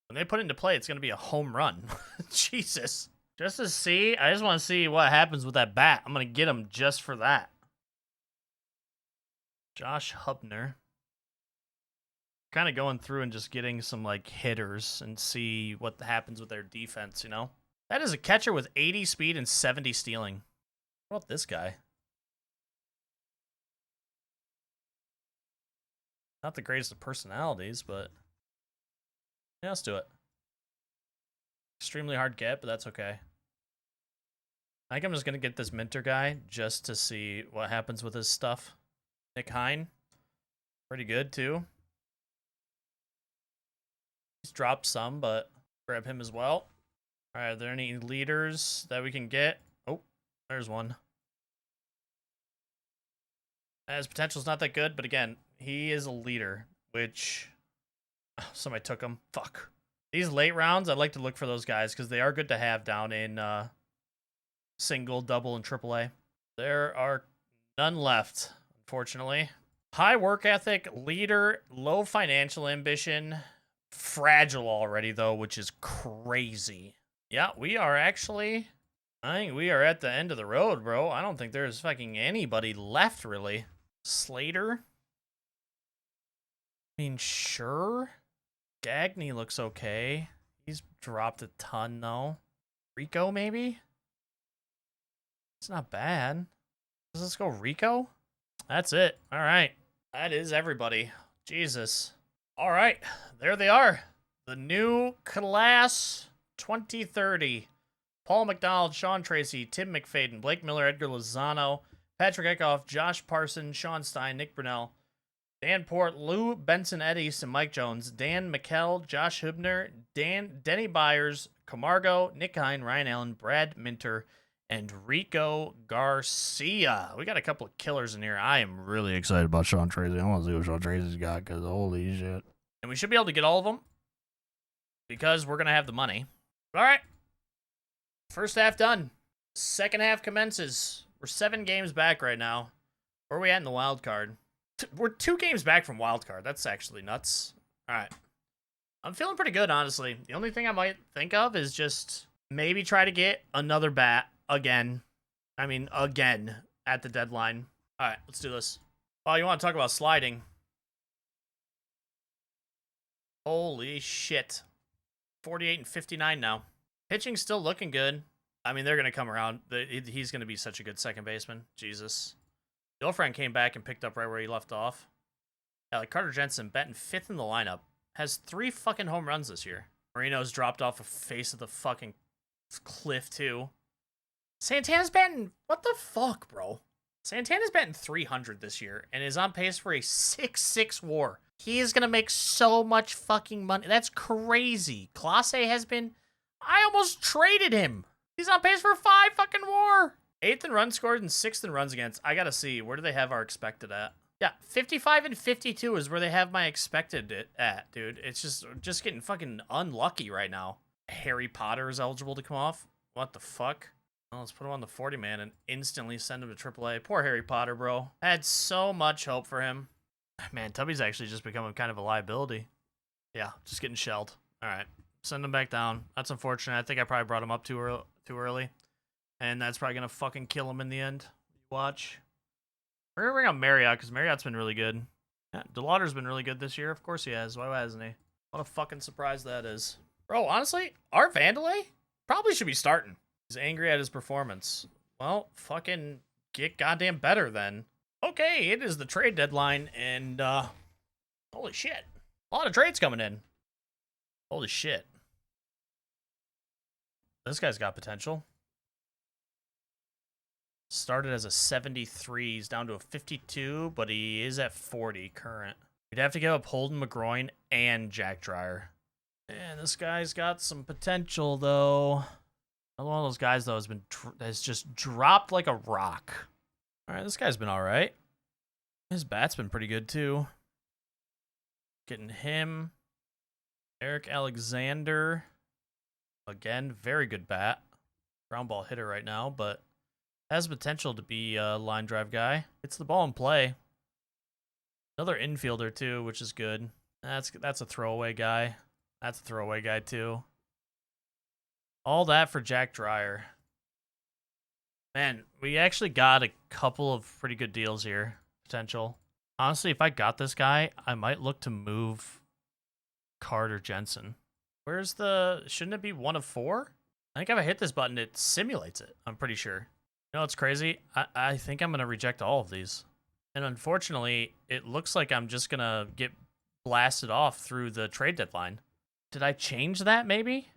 A: when they put it into play, it's going to be a home run. Jesus. Just to see, I just want to see what happens with that bat. I'm going to get him just for that. Josh Hubner. Kind of going through and just getting some like hitters and see what happens with their defense, you know? That is a catcher with 80 speed and 70 stealing. What about this guy? Not the greatest of personalities, but yeah, let's do it. Extremely hard get, but that's okay. I think I'm just going to get this Minter guy just to see what happens with his stuff. Nick Hine. Pretty good, too. He's dropped some, but grab him as well. All right, are there any leaders that we can get? Oh, there's one. His potential's not that good, but again, he is a leader, which... Oh, somebody took him. Fuck. These late rounds, I'd like to look for those guys because they are good to have down in single, double, and AAA. There are none left, unfortunately. High work ethic, leader, low financial ambition, fragile already, though, which is crazy. Yeah, we are actually... I think we are at the end of the road, bro. I don't think there's fucking anybody left, really. Slater? I mean, sure. Gagney looks okay. He's dropped a ton, though. Rico, maybe? It's not bad. Let's go Rico. That's it. All right. That is everybody. Jesus. All right. There they are. The new class 2030. Paul McDonald, Sean Tracy, Tim McFadden, Blake Miller, Edgar Lozano, Patrick Eckhoff, Josh Parson, Sean Stein, Nick Brunell, Dan Port, Lou Benson Eddies, and Mike Jones, Dan McKell, Josh Hubner, Denny Byers, Camargo, Nick Hine, Ryan Allen, Brad Minter, and Rico Garcia. We got a couple of killers in here. I am really excited about Sean Tracy. I want to see what Sean Tracy's got because holy shit. And we should be able to get all of them because we're going to have the money. All right. First half done. Second half commences. We're 7 games back right now. Where are we at in the wild card? We're 2 games back from wild card. That's actually nuts. All right. I'm feeling pretty good, honestly. The only thing I might think of is just maybe try to get another bat again. I mean, again at the deadline. All right, let's do this. Oh, you want to talk about sliding? Holy shit. 48 and 59 now. Pitching's still looking good. I mean, they're going to come around. He's going to be such a good second baseman. Jesus. Girlfriend came back and picked up right where he left off. Yeah, like Carter Jensen, batting 5th in the lineup, has 3 fucking home runs this year. Marino's dropped off the face of the fucking cliff, too. Santana's batting... What the fuck, bro? Santana's batting 300 this year and is on pace for a 6.6 WAR. He is going to make so much fucking money. That's crazy. Clase has been... I almost traded him. He's on pace for 5 fucking WAR. 8th in runs scored and 6th in runs against. I gotta see. Where do they have our expected at? Yeah, 55 and 52 is where they have my expected at, dude. It's just getting fucking unlucky right now. Harry Potter is eligible to come off. What the fuck? Well, let's put him on the 40-man and instantly send him to AAA. Poor Harry Potter, bro. I had so much hope for him. Man, Tubby's actually just becoming kind of a liability. Yeah, just getting shelled. All right, send him back down. That's unfortunate. I think I probably brought him up too early. And that's probably going to fucking kill him in the end. Watch. We're going to bring up Marriott, because Marriott's been really good. Yeah, DeLauder's been really good this year. Of course he has. Why hasn't he? What a fucking surprise that is. Bro, honestly, Art Vandelay probably should be starting. He's angry at his performance. Well, fucking get goddamn better then. Okay, it is the trade deadline, and, holy shit. A lot of trades coming in. Holy shit. This guy's got potential. Started as a 73. He's down to a 52, but he is at 40 current. We'd have to give up Holden McGroin and Jack Dreyer. And this guy's got some potential, though. Another one of those guys, though, has just dropped like a rock. All right, this guy's been all right. His bat's been pretty good, too. Getting him. Eric Alexander. Again, very good bat. Ground ball hitter right now, but has potential to be a line drive guy. It's the ball in play. Another infielder, too, which is good. That's a throwaway guy. That's a throwaway guy, too. All that for Jack Dreyer. Man, we actually got a couple of pretty good deals here. Potential. Honestly, if I got this guy, I might look to move Carter Jensen. Where's the... Shouldn't it be 1 of 4? I think if I hit this button, it simulates it. I'm pretty sure. You know what's crazy? I think I'm going to reject all of these. And unfortunately, it looks like I'm just going to get blasted off through the trade deadline. Did I change that, maybe?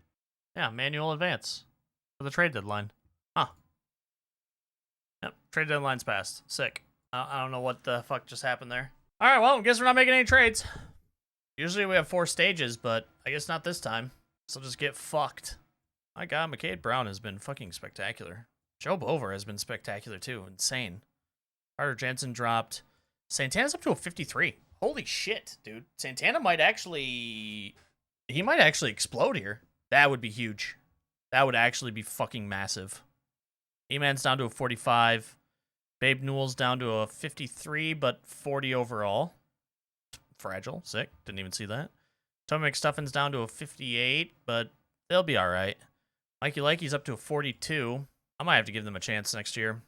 A: Yeah, manual advance for the trade deadline. Huh. Yep, trade deadline's passed. Sick. I don't know what the fuck just happened there. All right, well, I guess we're not making any trades. Usually we have 4 stages, but I guess not this time. So just get fucked. My God, McCade Brown has been fucking spectacular. Joe Bover has been spectacular, too. Insane. Carter Jensen dropped. Santana's up to a 53. Holy shit, dude. Santana might actually... He might actually explode here. That would be huge. That would actually be fucking massive. E-Man's down to a 45. Babe Newell's down to a 53, but 40 overall. Fragile. Sick. Didn't even see that. Tommy McStuffin's down to a 58, but they'll be all right. Mikey Likey's up to a 42. I might have to give them a chance next year.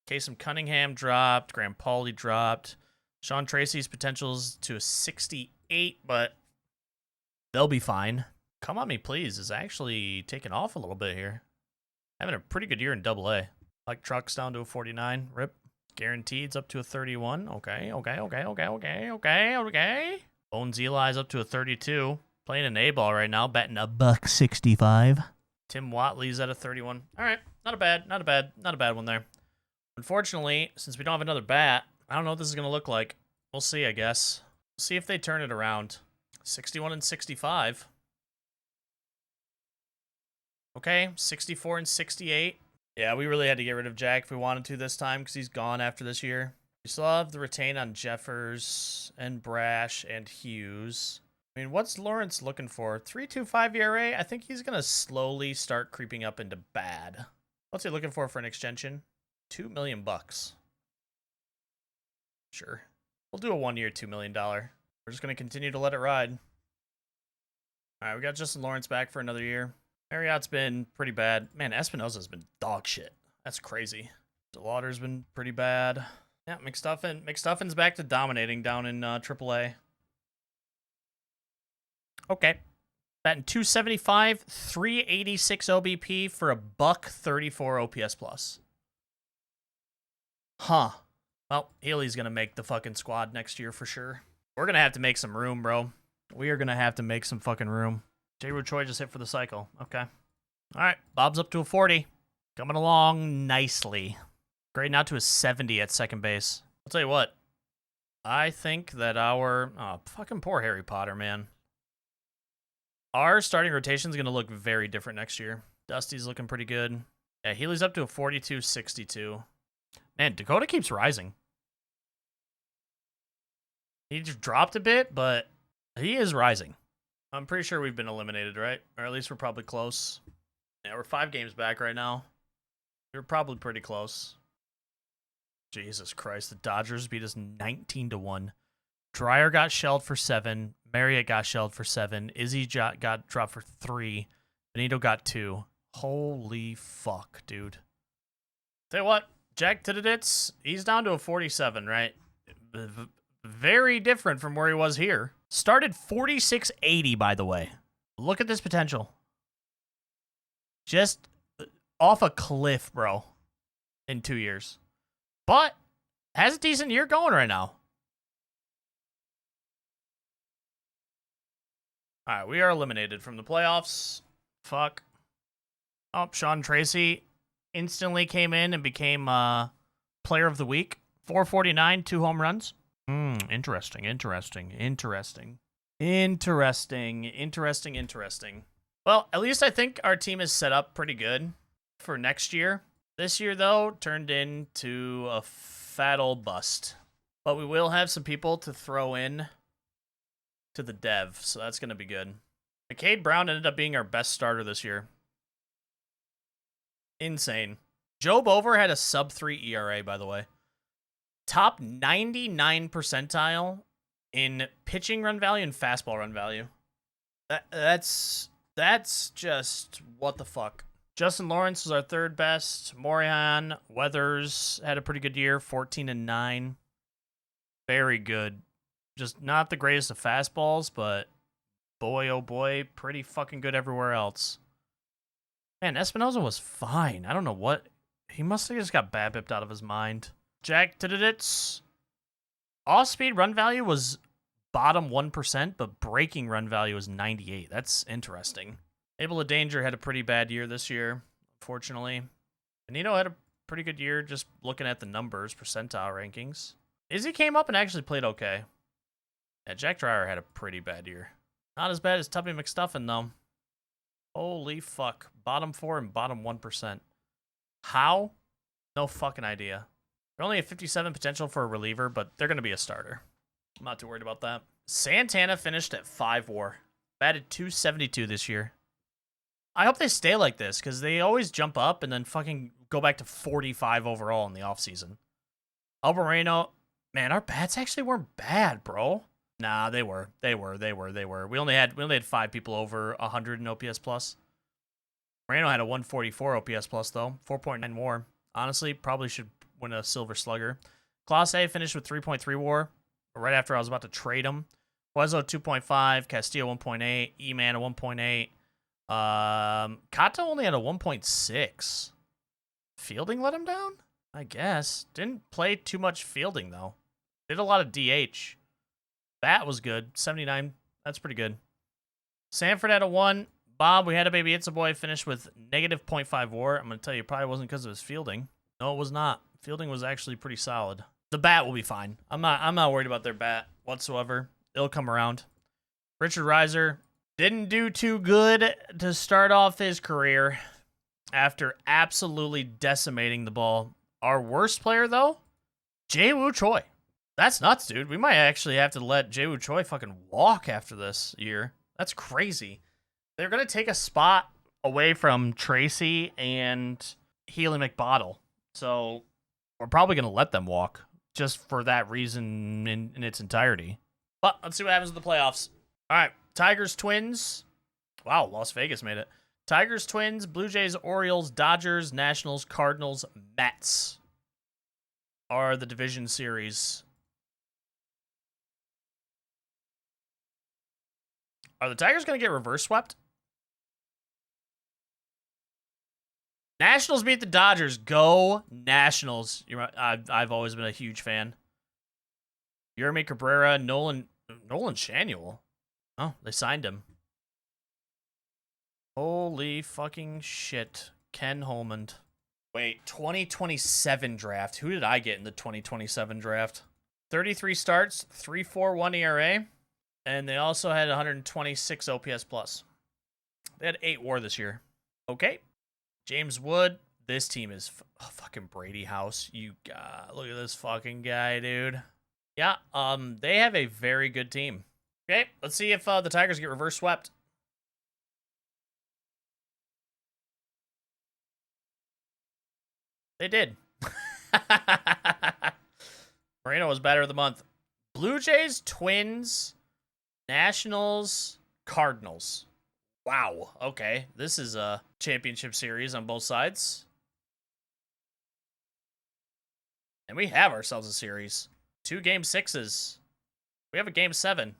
A: Kasem Cunningham dropped. Graham Pauley dropped. Sean Tracy's potential's to a 68, but they'll be fine. Come On Me Please is actually taking off a little bit here. Having a pretty good year in AA. Like Truck's down to a 49. Rip. Guaranteed's up to a 31. Okay. Bones Eli's up to a 32. Playing an A-ball right now, batting a $165. Tim Watley's at a 31. All right, not a bad one there. Unfortunately, since we don't have another bat, I don't know what this is going to look like. We'll see, I guess. We'll see if they turn it around. 61 and 65. Okay, 64 and 68. Yeah, we really had to get rid of Jack if we wanted to this time because he's gone after this year. We still have the retain on Jeffers and Brash and Hughes. I mean, what's Lawrence looking for? 3.25 ERA? I think he's going to slowly start creeping up into bad. What's he looking for an extension? $2 million. Sure. We'll do a 1-year, $2 million. We're just going to continue to let it ride. All right, we got Justin Lawrence back for another year. Marriott's been pretty bad. Man, Espinosa's been dog shit. That's crazy. DeLauder's been pretty bad. Yeah, McStuffin's back to dominating down in AAA. Okay. Batting 275, 386 OBP for a $134 OPS plus. Huh. Well, Healy's going to make the fucking squad next year for sure. We're going to have to make some room, bro. We are going to have to make some fucking room. J-Ru Choi just hit for the cycle. Okay. All right. Bob's up to a 40. Coming along nicely. Grading out to a 70 at second base. I'll tell you what. I think that our... Oh, fucking poor Harry Potter, man. Our starting rotation is going to look very different next year. Dusty's looking pretty good. Yeah, Healy's up to a 42-62. Man, Dakota keeps rising. He just dropped a bit, but he is rising. I'm pretty sure we've been eliminated, right? Or at least we're probably close. Yeah, we're 5 games back right now. We're probably pretty close. Jesus Christ, the Dodgers beat us 19-1. Dreyer got shelled for 7. Marriott got shelled for 7. Izzy got dropped for 3. Benito got 2. Holy fuck, dude. Tell you what, Jack Tididits, he's down to a 47, right? Very different from where he was here. Started 4680, by the way. Look at this potential. Just off a cliff, bro, in 2 years. But has a decent year going right now. All right, we are eliminated from the playoffs. Fuck. Oh, Sean Tracy instantly came in and became player of the week. 449, 2 home runs. Interesting. Well, at least I think our team is set up pretty good for next year. This year, though, turned into a fat old bust. But we will have some people to throw in to the dev, so that's going to be good. McCade Brown ended up being our best starter this year. Insane. Joe Bover had a sub-3 ERA, by the way. Top 99 percentile in pitching run value and fastball run value. That's just what the fuck. Justin Lawrence was our 3rd best. Morian Weathers had a pretty good year, 14-9. Very good. Just not the greatest of fastballs, but boy, oh boy, pretty fucking good everywhere else. Man, Espinoza was fine. I don't know what. He must have just got BABIP'd out of his mind. Jack Tididits. Off-speed run value was bottom 1%, but breaking run value was 98. That's interesting. Abel of Danger had a pretty bad year this year, unfortunately. Benito had a pretty good year just looking at the numbers, percentile rankings. Izzy came up and actually played okay. Yeah, Jack Dreyer had a pretty bad year. Not as bad as Tubby McStuffin, though. Holy fuck. Bottom 4 and bottom 1%. How? No fucking idea. They're only at 57 potential for a reliever, but they're going to be a starter. I'm not too worried about that. Santana finished at 5 WAR. Batted 272 this year. I hope they stay like this, because they always jump up and then fucking go back to 45 overall in the offseason. Albert Moreno, man, our bats actually weren't bad, bro. Nah, they were. We only had 5 people over 100 in OPS plus. Moreno had a 144 OPS plus though, 4.9 WAR. Honestly, probably should win a Silver Slugger. Clase finished with 3.3 WAR right after I was about to trade him. Huezo 2.5, Castillo 1.8, E-Man a 1.8. Kato only had a 1.6. Fielding let him down? I guess. Didn't play too much fielding though. Did a lot of DH. Bat was good. 79. That's pretty good. Sanford had a 1. Bob, we had a baby. It's a boy. Finished with negative 0.5 WAR. I'm going to tell you, it probably wasn't because of his fielding. No, it was not. Fielding was actually pretty solid. The bat will be fine. I'm not worried about their bat whatsoever. It'll come around. Richard Reiser didn't do too good to start off his career after absolutely decimating the ball. Our worst player, though, Jae-Woo Choi. That's nuts, dude. We might actually have to let Jae-Woo Choi fucking walk after this year. That's crazy. They're going to take a spot away from Tracy and Healy McBottle. So we're probably going to let them walk just for that reason in its entirety. But let's see what happens in the playoffs. All right, Tigers, Twins. Wow, Las Vegas made it. Tigers, Twins, Blue Jays, Orioles, Dodgers, Nationals, Cardinals, Mets. are the division series? Are the Tigers going to get reverse swept? Nationals beat the Dodgers. Go Nationals. I've always been a huge fan. Yermi Cabrera, Nolan Shanuel. Oh, they signed him. Holy fucking shit. Ken Holman. Wait, 2027 draft. Who did I get in the 2027 draft? 33 starts, 3.41 ERA, and they also had 126 OPS plus. They had 8 WAR this year. Okay. James Wood. This team is fucking Brady House. You look at this fucking guy, dude. Yeah, they have a very good team. Okay, let's see if the Tigers get reverse swept. They did. Moreno was batter of the month. Blue Jays, Twins, Nationals, Cardinals. Wow. Okay, this is a championship series on both sides. And we have ourselves a series. 2 game 6s. We have a game 7.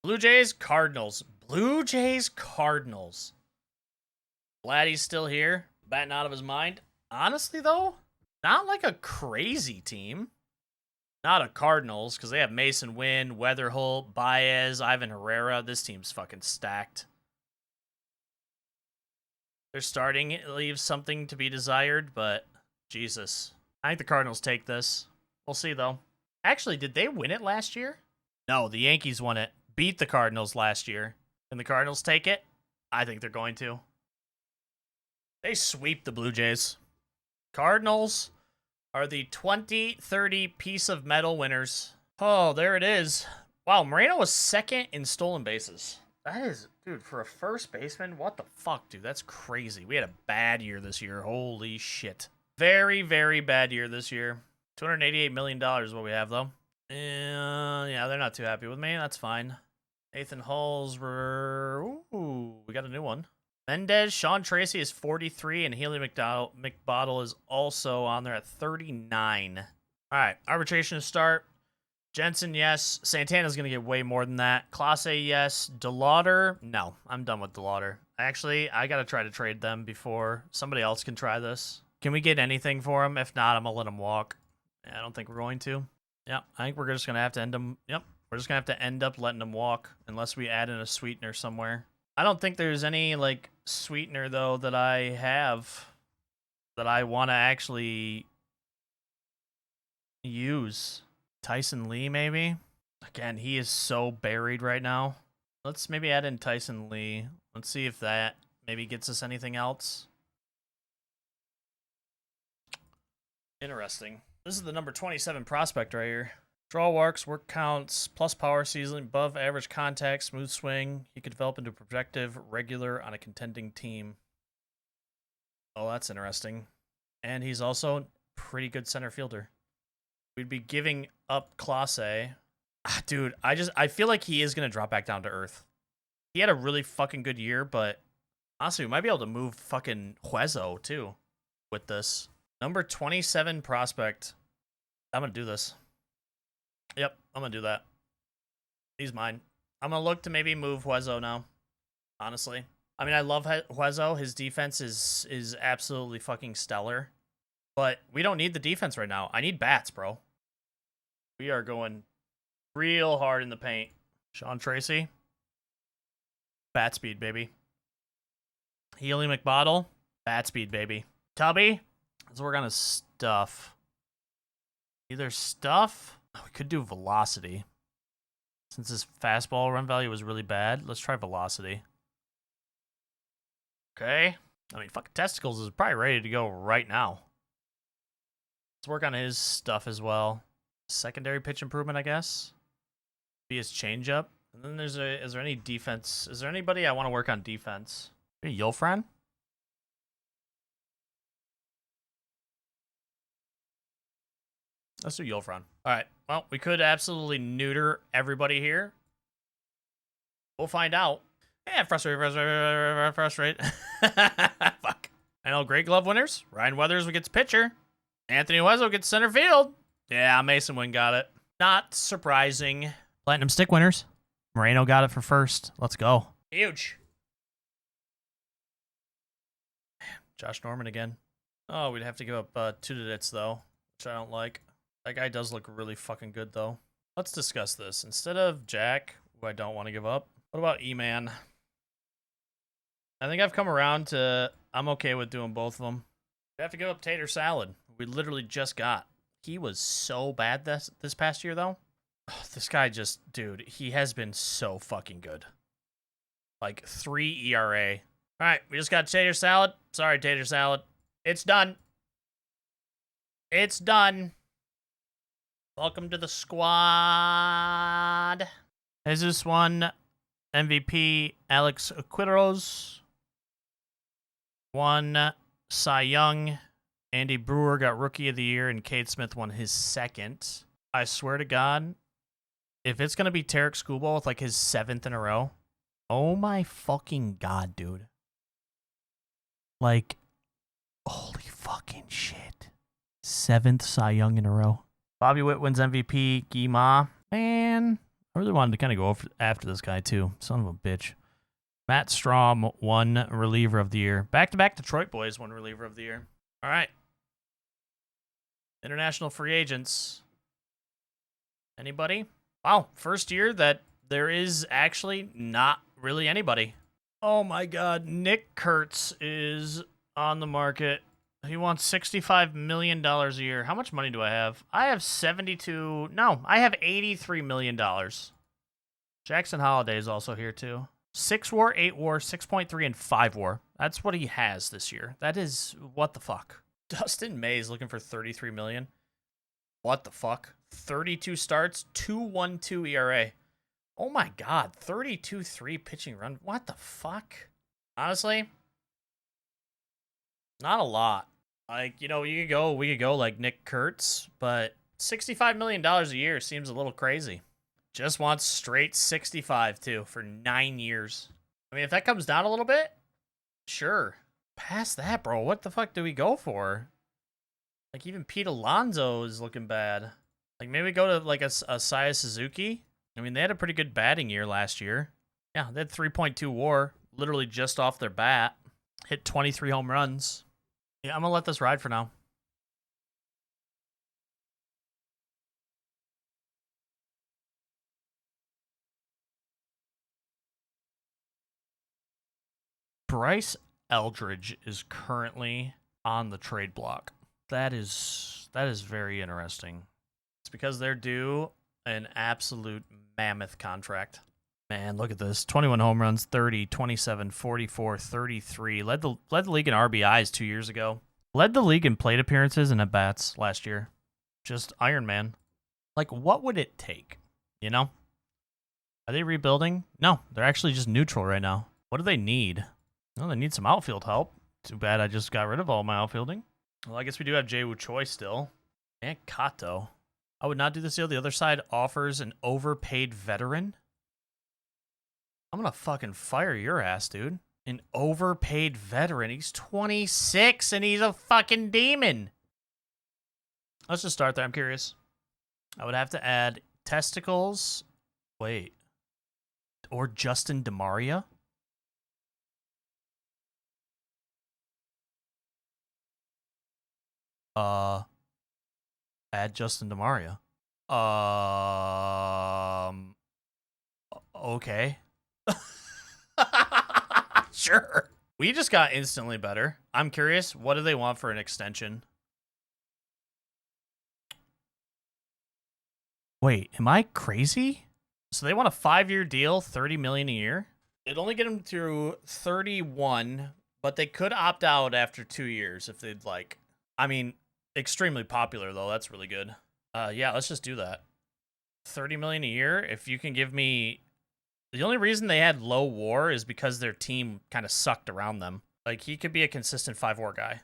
A: Blue Jays, Cardinals. Blue Jays, Cardinals. Vladdy's still here, batting out of his mind. Honestly, though, not like a crazy team. Not a Cardinals, because they have Mason Wynn, Weatherholt, Baez, Ivan Herrera. This team's fucking stacked. Their starting leaves something to be desired, but Jesus. I think the Cardinals take this. We'll see, though. Actually, did they win it last year? No, the Yankees won it. Beat the Cardinals last year. Can the Cardinals take it? I think they're going to. They sweep the Blue Jays. Cardinals are the 2030 piece of metal winners. Oh, there it is. Wow, Moreno was second in stolen bases. That is, dude, for a first baseman, what the fuck, dude? That's crazy. We had a bad year this year. Holy shit. Very, very bad year this year. $288 million is what we have, though. Yeah, they're not too happy with me. That's fine. Nathan Hulls were... Ooh, we got a new one. Mendez, Sean Tracy is 43, and Haley McBottle is also on there at 39. All right, arbitration to start. Jensen, yes. Santana's going to get way more than that. Clase, yes. DeLauder, no. I'm done with DeLauder. Actually, I got to try to trade them before somebody else can try this. Can we get anything for him? If not, I'm going to let him walk. I don't think we're going to. Yep, I think we're just going to have to end him. Yep, we're just going to have to end up letting him walk unless we add in a sweetener somewhere. I don't think there's any, like, sweetener, though, that I have that I want to actually use. Tyson Lee, maybe? Again, he is so buried right now. Let's maybe add in Tyson Lee. Let's see if that maybe gets us anything else. Interesting. This is the number 27 prospect right here. Draw walks, work counts, plus power, seasoning, above average contact, smooth swing. He could develop into a projective regular on a contending team. Oh, that's interesting. And he's also pretty good center fielder. We'd be giving up Clase. Dude, I feel like he is going to drop back down to earth. He had a really fucking good year, but honestly, we might be able to move fucking Hueso, too, with this. Number 27 prospect. I'm going to do this. Yep, I'm going to do that. He's mine. I'm going to look to maybe move Hueso now, honestly. I mean, I love Hueso. His defense is absolutely fucking stellar. But we don't need the defense right now. I need bats, bro. We are going real hard in the paint. Sean Tracy. Bat speed, baby. Healy McBottle. Bat speed, baby. Tubby. Let's work on his stuff. Either stuff... We could do velocity. Since his fastball run value was really bad, let's try velocity. Okay. I mean, fucking testicles is probably ready to go right now. Let's work on his stuff as well. Secondary pitch improvement, I guess. Be his changeup. And then is there any defense? Is there anybody I want to work on defense? Maybe Yulfran? Let's do Yulfran. All right. Well, we could absolutely neuter everybody here. We'll find out. Yeah, frustrate. Fuck. I know, Great Glove winners. Ryan Weathers gets pitcher. Anthony Hueso gets center field. Yeah, Mason Wynn got it. Not surprising. Platinum stick winners. Moreno got it for first. Let's go. Huge. Josh Norman again. Oh, we'd have to give up 2 hits, though, which I don't like. That guy does look really fucking good, though. Let's discuss this. Instead of Jack, who I don't want to give up, what about E-Man? I think I've come around to I'm okay with doing both of them. We have to give up Tater Salad. We literally just got. He was so bad this past year, though. Oh, this guy just, dude, he has been so fucking good. Like 3 ERA. All right, we just got Tater Salad. Sorry, Tater Salad. It's done. It's done. Welcome to the squad. Jesus won MVP Alex Quiroz. Won Cy Young. Andy Brewer got Rookie of the Year, and Cade Smith won his second. I swear to God, if it's going to be Tarek Skubal with like his 7th in a row, oh my fucking God, dude. Like, holy fucking shit. 7th Cy Young in a row. Bobby Witt wins MVP. Guy Ma. Man, I really wanted to kind of go after this guy, too. Son of a bitch. Matt Strom won Reliever of the Year. Back-to-back Detroit boys won Reliever of the Year. All right. International free agents. Anybody? Wow, first year that there is actually not really anybody. Oh my God, Nick Kurtz is on the market. He wants $65 million a year. How much money do I have? I have I have $83 million. Jackson Holiday is also here too. 6 WAR, 8 WAR, 6.3, and 5 WAR. That's what he has this year. That is, what the fuck? Dustin May is looking for $33 million. What the fuck? 32 starts, 2.12 ERA. Oh my God, 32.3 pitching run. What the fuck? Honestly, not a lot. Like, you know, we could go like Nick Kurtz, but $65 million a year seems a little crazy. Just wants straight 65 too for 9 years. I mean, if that comes down a little bit, sure. Past that, bro, what the fuck do we go for? Like, even Pete Alonso is looking bad. Like, maybe go to like a Saya Suzuki. I mean, they had a pretty good batting year last year. Yeah, they had 3.2 WAR, literally just off their bat. Hit 23 home runs. Yeah, I'm going to let this ride for now. Bryce Eldridge is currently on the trade block. That is very interesting. It's because they're due an absolute mammoth contract. Man, look at this. 21 home runs, 30, 27, 44, 33. Led the league in RBIs 2 years ago. Led the league in plate appearances and at-bats last year. Just Iron Man. Like, what would it take? You know? Are they rebuilding? No, they're actually just neutral right now. What do they need? Well, they need some outfield help. Too bad I just got rid of all my outfielding. Well, I guess we do have Jay Woo Choi still. And Kato. I would not do this deal. The other side offers an overpaid veteran. I'm going to fucking fire your ass, dude. An overpaid veteran. He's 26 and he's a fucking demon. Let's just start there. I'm curious. I would have to add testicles. Wait. Or Justin DeMaria. Add Justin DeMaria. Okay. Sure. We just got instantly better. I'm curious, what do they want for an extension? Wait, am I crazy? So they want a 5-year deal, $30 million a year? It'd only get them through 31, but they could opt out after 2 years if they'd like. I mean, extremely popular though. That's really good. Yeah, let's just do that. 30 million a year. If you can give me, the only reason they had low WAR is because their team kind of sucked around them. Like, he could be a consistent 5 WAR guy.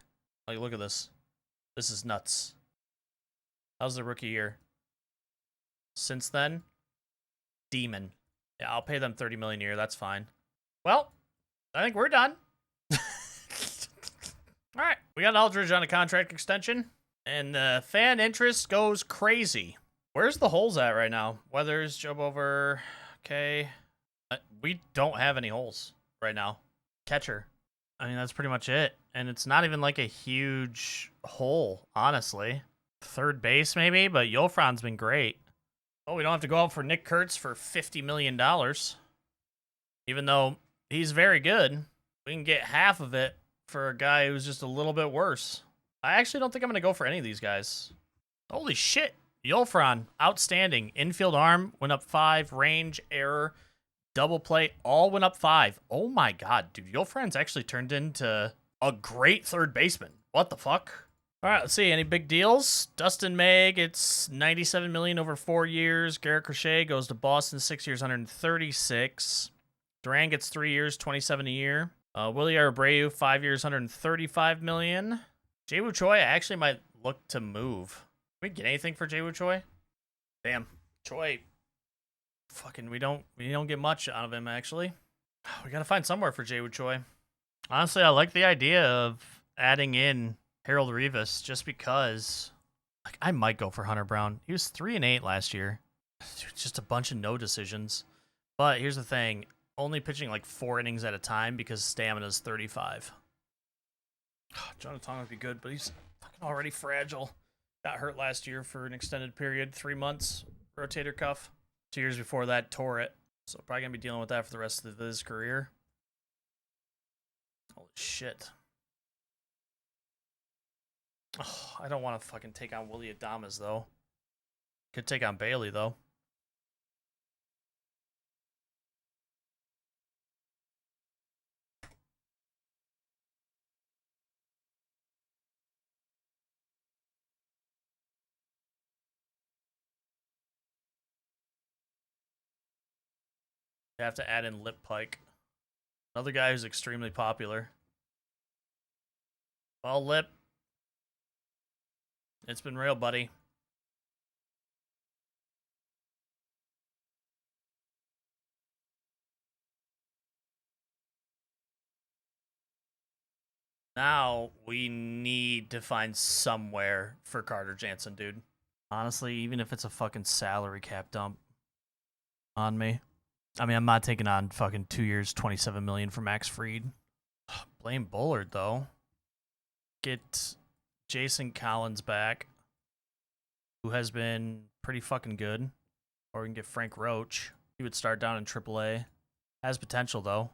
A: Like, look at this. This is nuts. How's the rookie year? Since then, demon. Yeah, I'll pay them 30 million a year. That's fine. Well, I think we're done. All right, we got Aldridge on a contract extension. And the fan interest goes crazy. Where's the holes at right now? Weathers, job over. Okay. We don't have any holes right now. Catcher. I mean, that's pretty much it. And it's not even like a huge hole, honestly. Third base, maybe, but Yolfran's been great. Oh, we don't have to go out for Nick Kurtz for $50 million. Even though he's very good, we can get half of it for a guy who's just a little bit worse. I actually don't think I'm going to go for any of these guys. Holy shit. Yolfran, outstanding. Infield arm, went up 5. Range, error, double play, all went up 5. Oh my god, dude. Yolfran's actually turned into a great third baseman. What the fuck? All right, let's see. Any big deals? Dustin May gets $97 million over 4 years. Garrett Crochet goes to Boston, 6 years, 136. Duran gets 3 years, 27 a year. Willie Abreu, 5 years, 135 million. Jaewoo Choi, I actually might look to move. Can we get anything for Jaewoo Choi? Damn, Choi. Fucking, we don't get much out of him actually. We gotta find somewhere for Jaewoo Choi. Honestly, I like the idea of adding in Harold Rivas just because. Like, I might go for Hunter Brown. He was 3-8 last year. Just a bunch of no decisions. But here's the thing: only pitching like 4 innings at a time because stamina's 35. Jonathan would be good, but he's fucking already fragile. Got hurt last year for an extended period, 3 months, rotator cuff. 2 years before that, tore it. So probably gonna be dealing with that for the rest of his career. Holy shit. Oh, I don't want to fucking take on Willie Adames, though. Could take on Bailey, though. You have to add in Lip Pike. Another guy who's extremely popular. Well, Lip. It's been real, buddy. Now we need to find somewhere for Carter Jansen, dude. Honestly, even if it's a fucking salary cap dump on me. I mean, I'm not taking on fucking 2 years, $27 million for Max Fried. Blame Bullard, though. Get Jason Collins back, who has been pretty fucking good. Or we can get Frank Roach. He would start down in AAA. Has potential, though.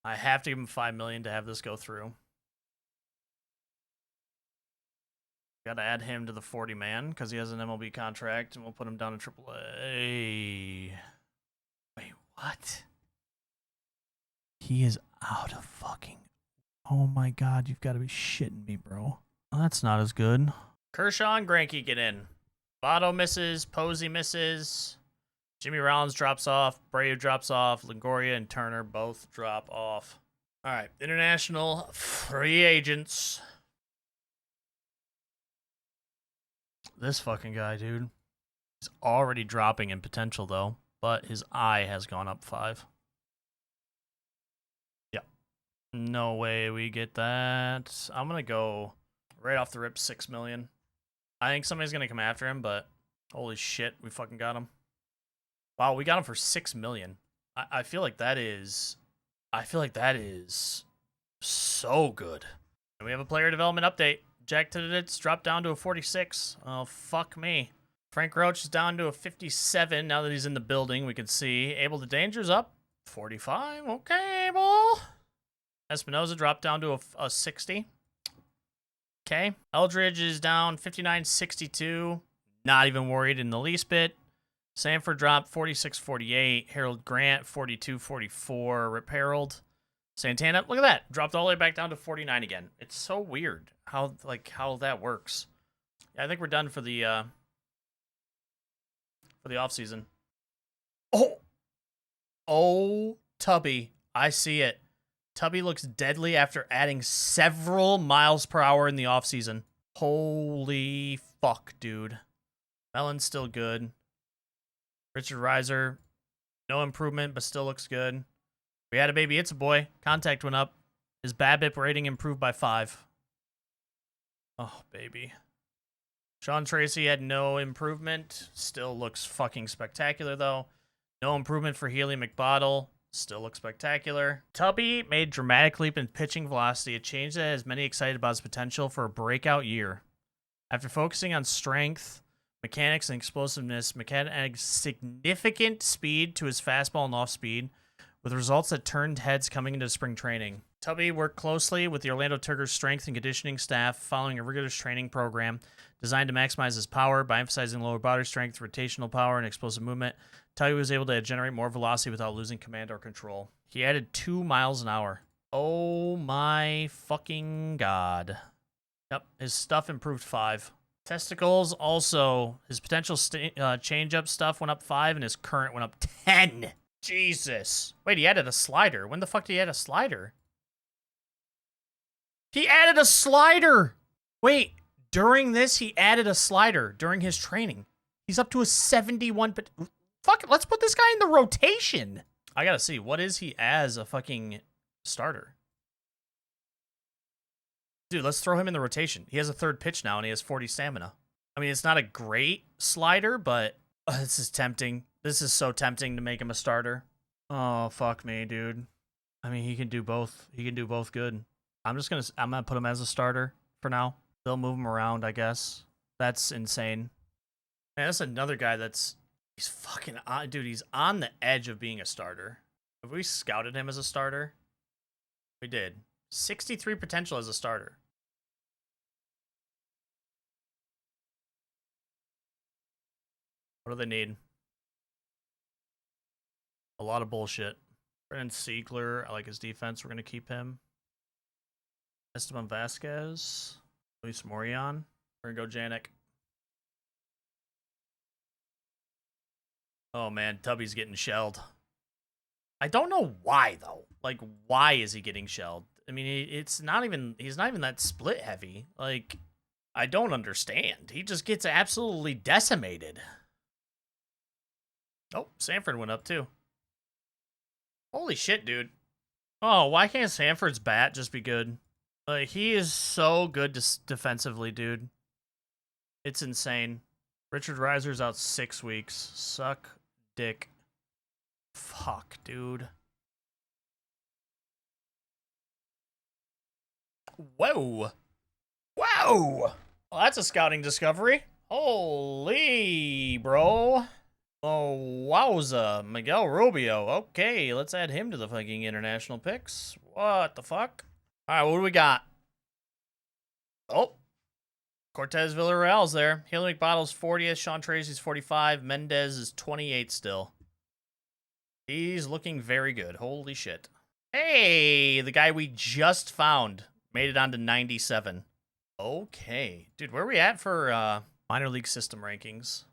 A: I have to give him $5 million to have this go through. Got to add him to the 40-man because he has an MLB contract, and we'll put him down in AAA. Wait, what? He is out of fucking... Oh my god, you've got to be shitting me, bro. Well, that's not as good. Kershaw and Greinke get in. Votto misses. Posey misses. Jimmy Rollins drops off. Abreu drops off. Longoria and Turner both drop off. All right, international free agents. This fucking guy, dude. He's already dropping in potential, though. But his eye has gone up 5. Yep. No way we get that. I'm going to go right off the rip 6 million. I think somebody's going to come after him, but holy shit, we fucking got him. Wow, we got him for 6 million. I feel like that is... so good. And we have a player development update. Jack Tititz dropped down to a 46. Oh, fuck me. Frank Roach is down to a 57 now that he's in the building. We can see. Abel the Danger's up. 45. Okay, Abel. Espinoza dropped down to a 60. Okay. Eldridge is down 59-62. Not even worried in the least bit. Sanford dropped 46-48. Harold Grant 42-44. Rip Harold. Santana, look at that. Dropped all the way back down to 49 again. It's so weird how that works. Yeah, I think we're done for the offseason. Oh, Tubby. I see it. Tubby looks deadly after adding several miles per hour in the offseason. Holy fuck, dude. Mellon's still good. Richard Reiser, no improvement, but still looks good. We had a baby. It's a boy. Contact went up. His BABIP rating improved by 5. Oh, baby. Sean Tracy had no improvement. Still looks fucking spectacular, though. No improvement for Healy McBottle. Still looks spectacular. Tubby made dramatic leap in pitching velocity, a change that has many excited about his potential for a breakout year. After focusing on strength, mechanics, and explosiveness, McCann added significant speed to his fastball and off speed, with results that turned heads coming into spring training. Tubby worked closely with the Orlando Turgars strength and conditioning staff following a rigorous training program designed to maximize his power by emphasizing lower body strength, rotational power, and explosive movement. Tubby was able to generate more velocity without losing command or control. He added 2 miles an hour. Oh my fucking god. Yep, his stuff improved 5. Testicles also, his potential change-up stuff went up 5 and his current went up 10. Jesus. Wait, he added a slider. When the fuck did he add a slider? He added a slider! Wait, during this, he added a slider during his training. He's up to a 71, but fuck it, let's put this guy in the rotation. I gotta see, what is he as a fucking starter? Dude, let's throw him in the rotation. He has a third pitch now, and he has 40 stamina. I mean, it's not a great slider, but this is tempting. This is so tempting to make him a starter. Oh, fuck me, dude. I mean, he can do both. He can do both good. I'm gonna put him as a starter for now. They'll move him around, I guess. That's insane. Man, that's another guy he's fucking on, dude, he's on the edge of being a starter. Have we scouted him as a starter? We did. 63 potential as a starter. What do they need? A lot of bullshit. Brennan Siegler, I like his defense. We're going to keep him. Esteban Vasquez. Luis Morion. We're going to go Janik. Oh, man. Tubby's getting shelled. I don't know why, though. Like, why is he getting shelled? I mean, he's not even that split heavy. Like, I don't understand. He just gets absolutely decimated. Oh, Sanford went up, too. Holy shit, dude. Oh, why can't Sanford's bat just be good? Like, he is so good defensively, dude. It's insane. Richard Reiser's out 6 weeks. Suck dick. Fuck, dude. Whoa. Whoa! Well, that's a scouting discovery. Holy, bro. Oh, wowza. Miguel Rubio. Okay, let's add him to the fucking international picks. What the fuck? All right, what do we got? Oh. Cortez Villarreal's there. Haley McBottle's 40th. Sean Tracy's 45. Mendez is 28 still. He's looking very good. Holy shit. Hey, the guy we just found made it on to 97. Okay. Dude, where are we at for minor league system rankings?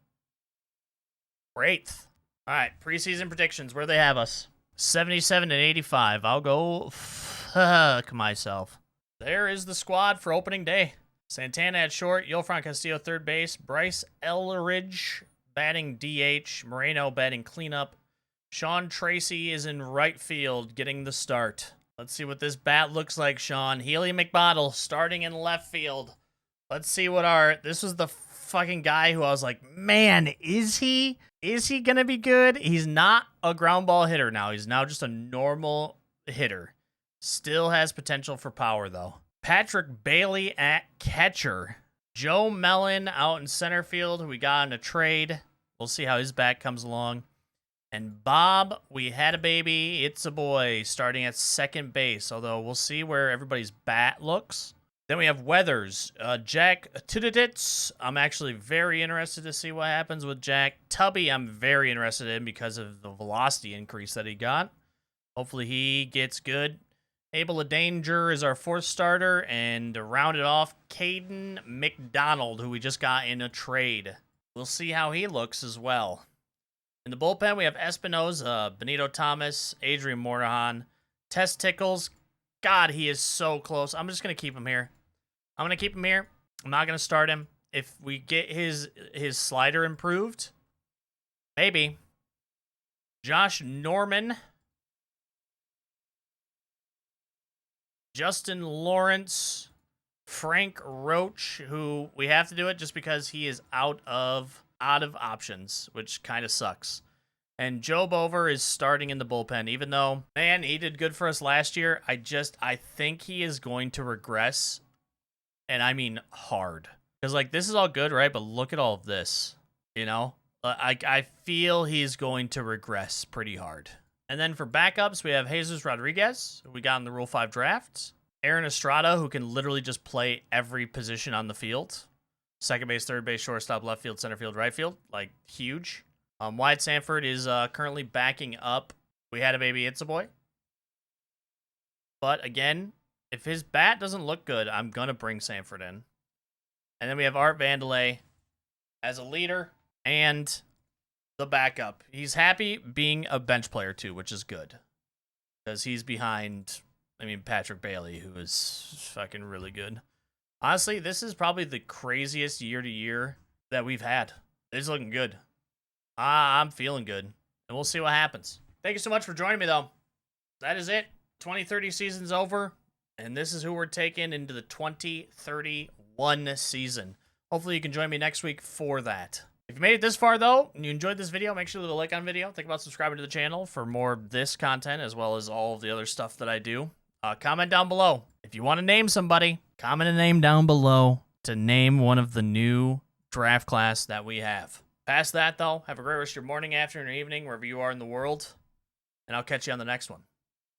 A: We're 8th. All right, preseason predictions. Where do they have us? 77 and 85. I'll go fuck myself. There is the squad for opening day. Santana at short, Yolfran Castillo third base, Bryce Elridge batting DH, Moreno batting cleanup. Sean Tracy is in right field getting the start. Let's see what this bat looks like, Sean. Healy McBottle starting in left field. Let's see what this was the fucking guy who I was like, man, is he gonna be good? He's not a ground ball hitter now. He's now just a normal hitter. Still has potential for power, though. Patrick Bailey at catcher. Joe Mellon out in center field, who we got in a trade. We'll see how his bat comes along. And Bob, we had a baby. It's a boy starting at second base, although we'll see where everybody's bat looks. Then we have Weathers. Jack Tuditits. I'm actually very interested to see what happens with Jack. Tubby, I'm very interested in because of the velocity increase that he got. Hopefully he gets good. Abel Danger is our 4th starter. And to round it off, Caden McDonald, who we just got in a trade. We'll see how he looks as well. In the bullpen, we have Espinoza, Benito Thomas, Adrian Morahan, Tess Tickles. God, he is so close. I'm just going to keep him here. I'm going to keep him here. I'm not going to start him. If we get his slider improved, maybe. Josh Norman. Justin Lawrence. Frank Roach, who we have to do it just because he is out of options, which kind of sucks. And Joe Bover is starting in the bullpen, even though, man, he did good for us last year. I think he is going to regress, and I mean hard. Because, like, this is all good, right? But look at all of this, you know? I feel he's going to regress pretty hard. And then for backups, we have Jesus Rodriguez, who we got in the Rule 5 drafts. Aaron Estrada, who can literally just play every position on the field. Second base, third base, shortstop, left field, center field, right field. Like, huge. Wyatt Sanford is currently backing up. We had a baby, it's a boy. But again, if his bat doesn't look good, I'm going to bring Sanford in. And then we have Art Vandelay as a leader and the backup. He's happy being a bench player too, which is good. Because he's behind, Patrick Bailey, who is fucking really good. Honestly, this is probably the craziest year-to-year that we've had. It's looking good. I'm feeling good. And we'll see what happens. Thank you so much for joining me, though. That is it. 2030 season's over. And this is who we're taking into the 2031 season. Hopefully you can join me next week for that. If you made it this far, though, and you enjoyed this video, make sure to leave a like on the video. Think about subscribing to the channel for more of this content, as well as all of the other stuff that I do. Comment down below. If you want to name somebody, comment a name down below to name one of the new draft class that we have. Past that, though, have a great rest of your morning, afternoon, or evening, wherever you are in the world. And I'll catch you on the next one.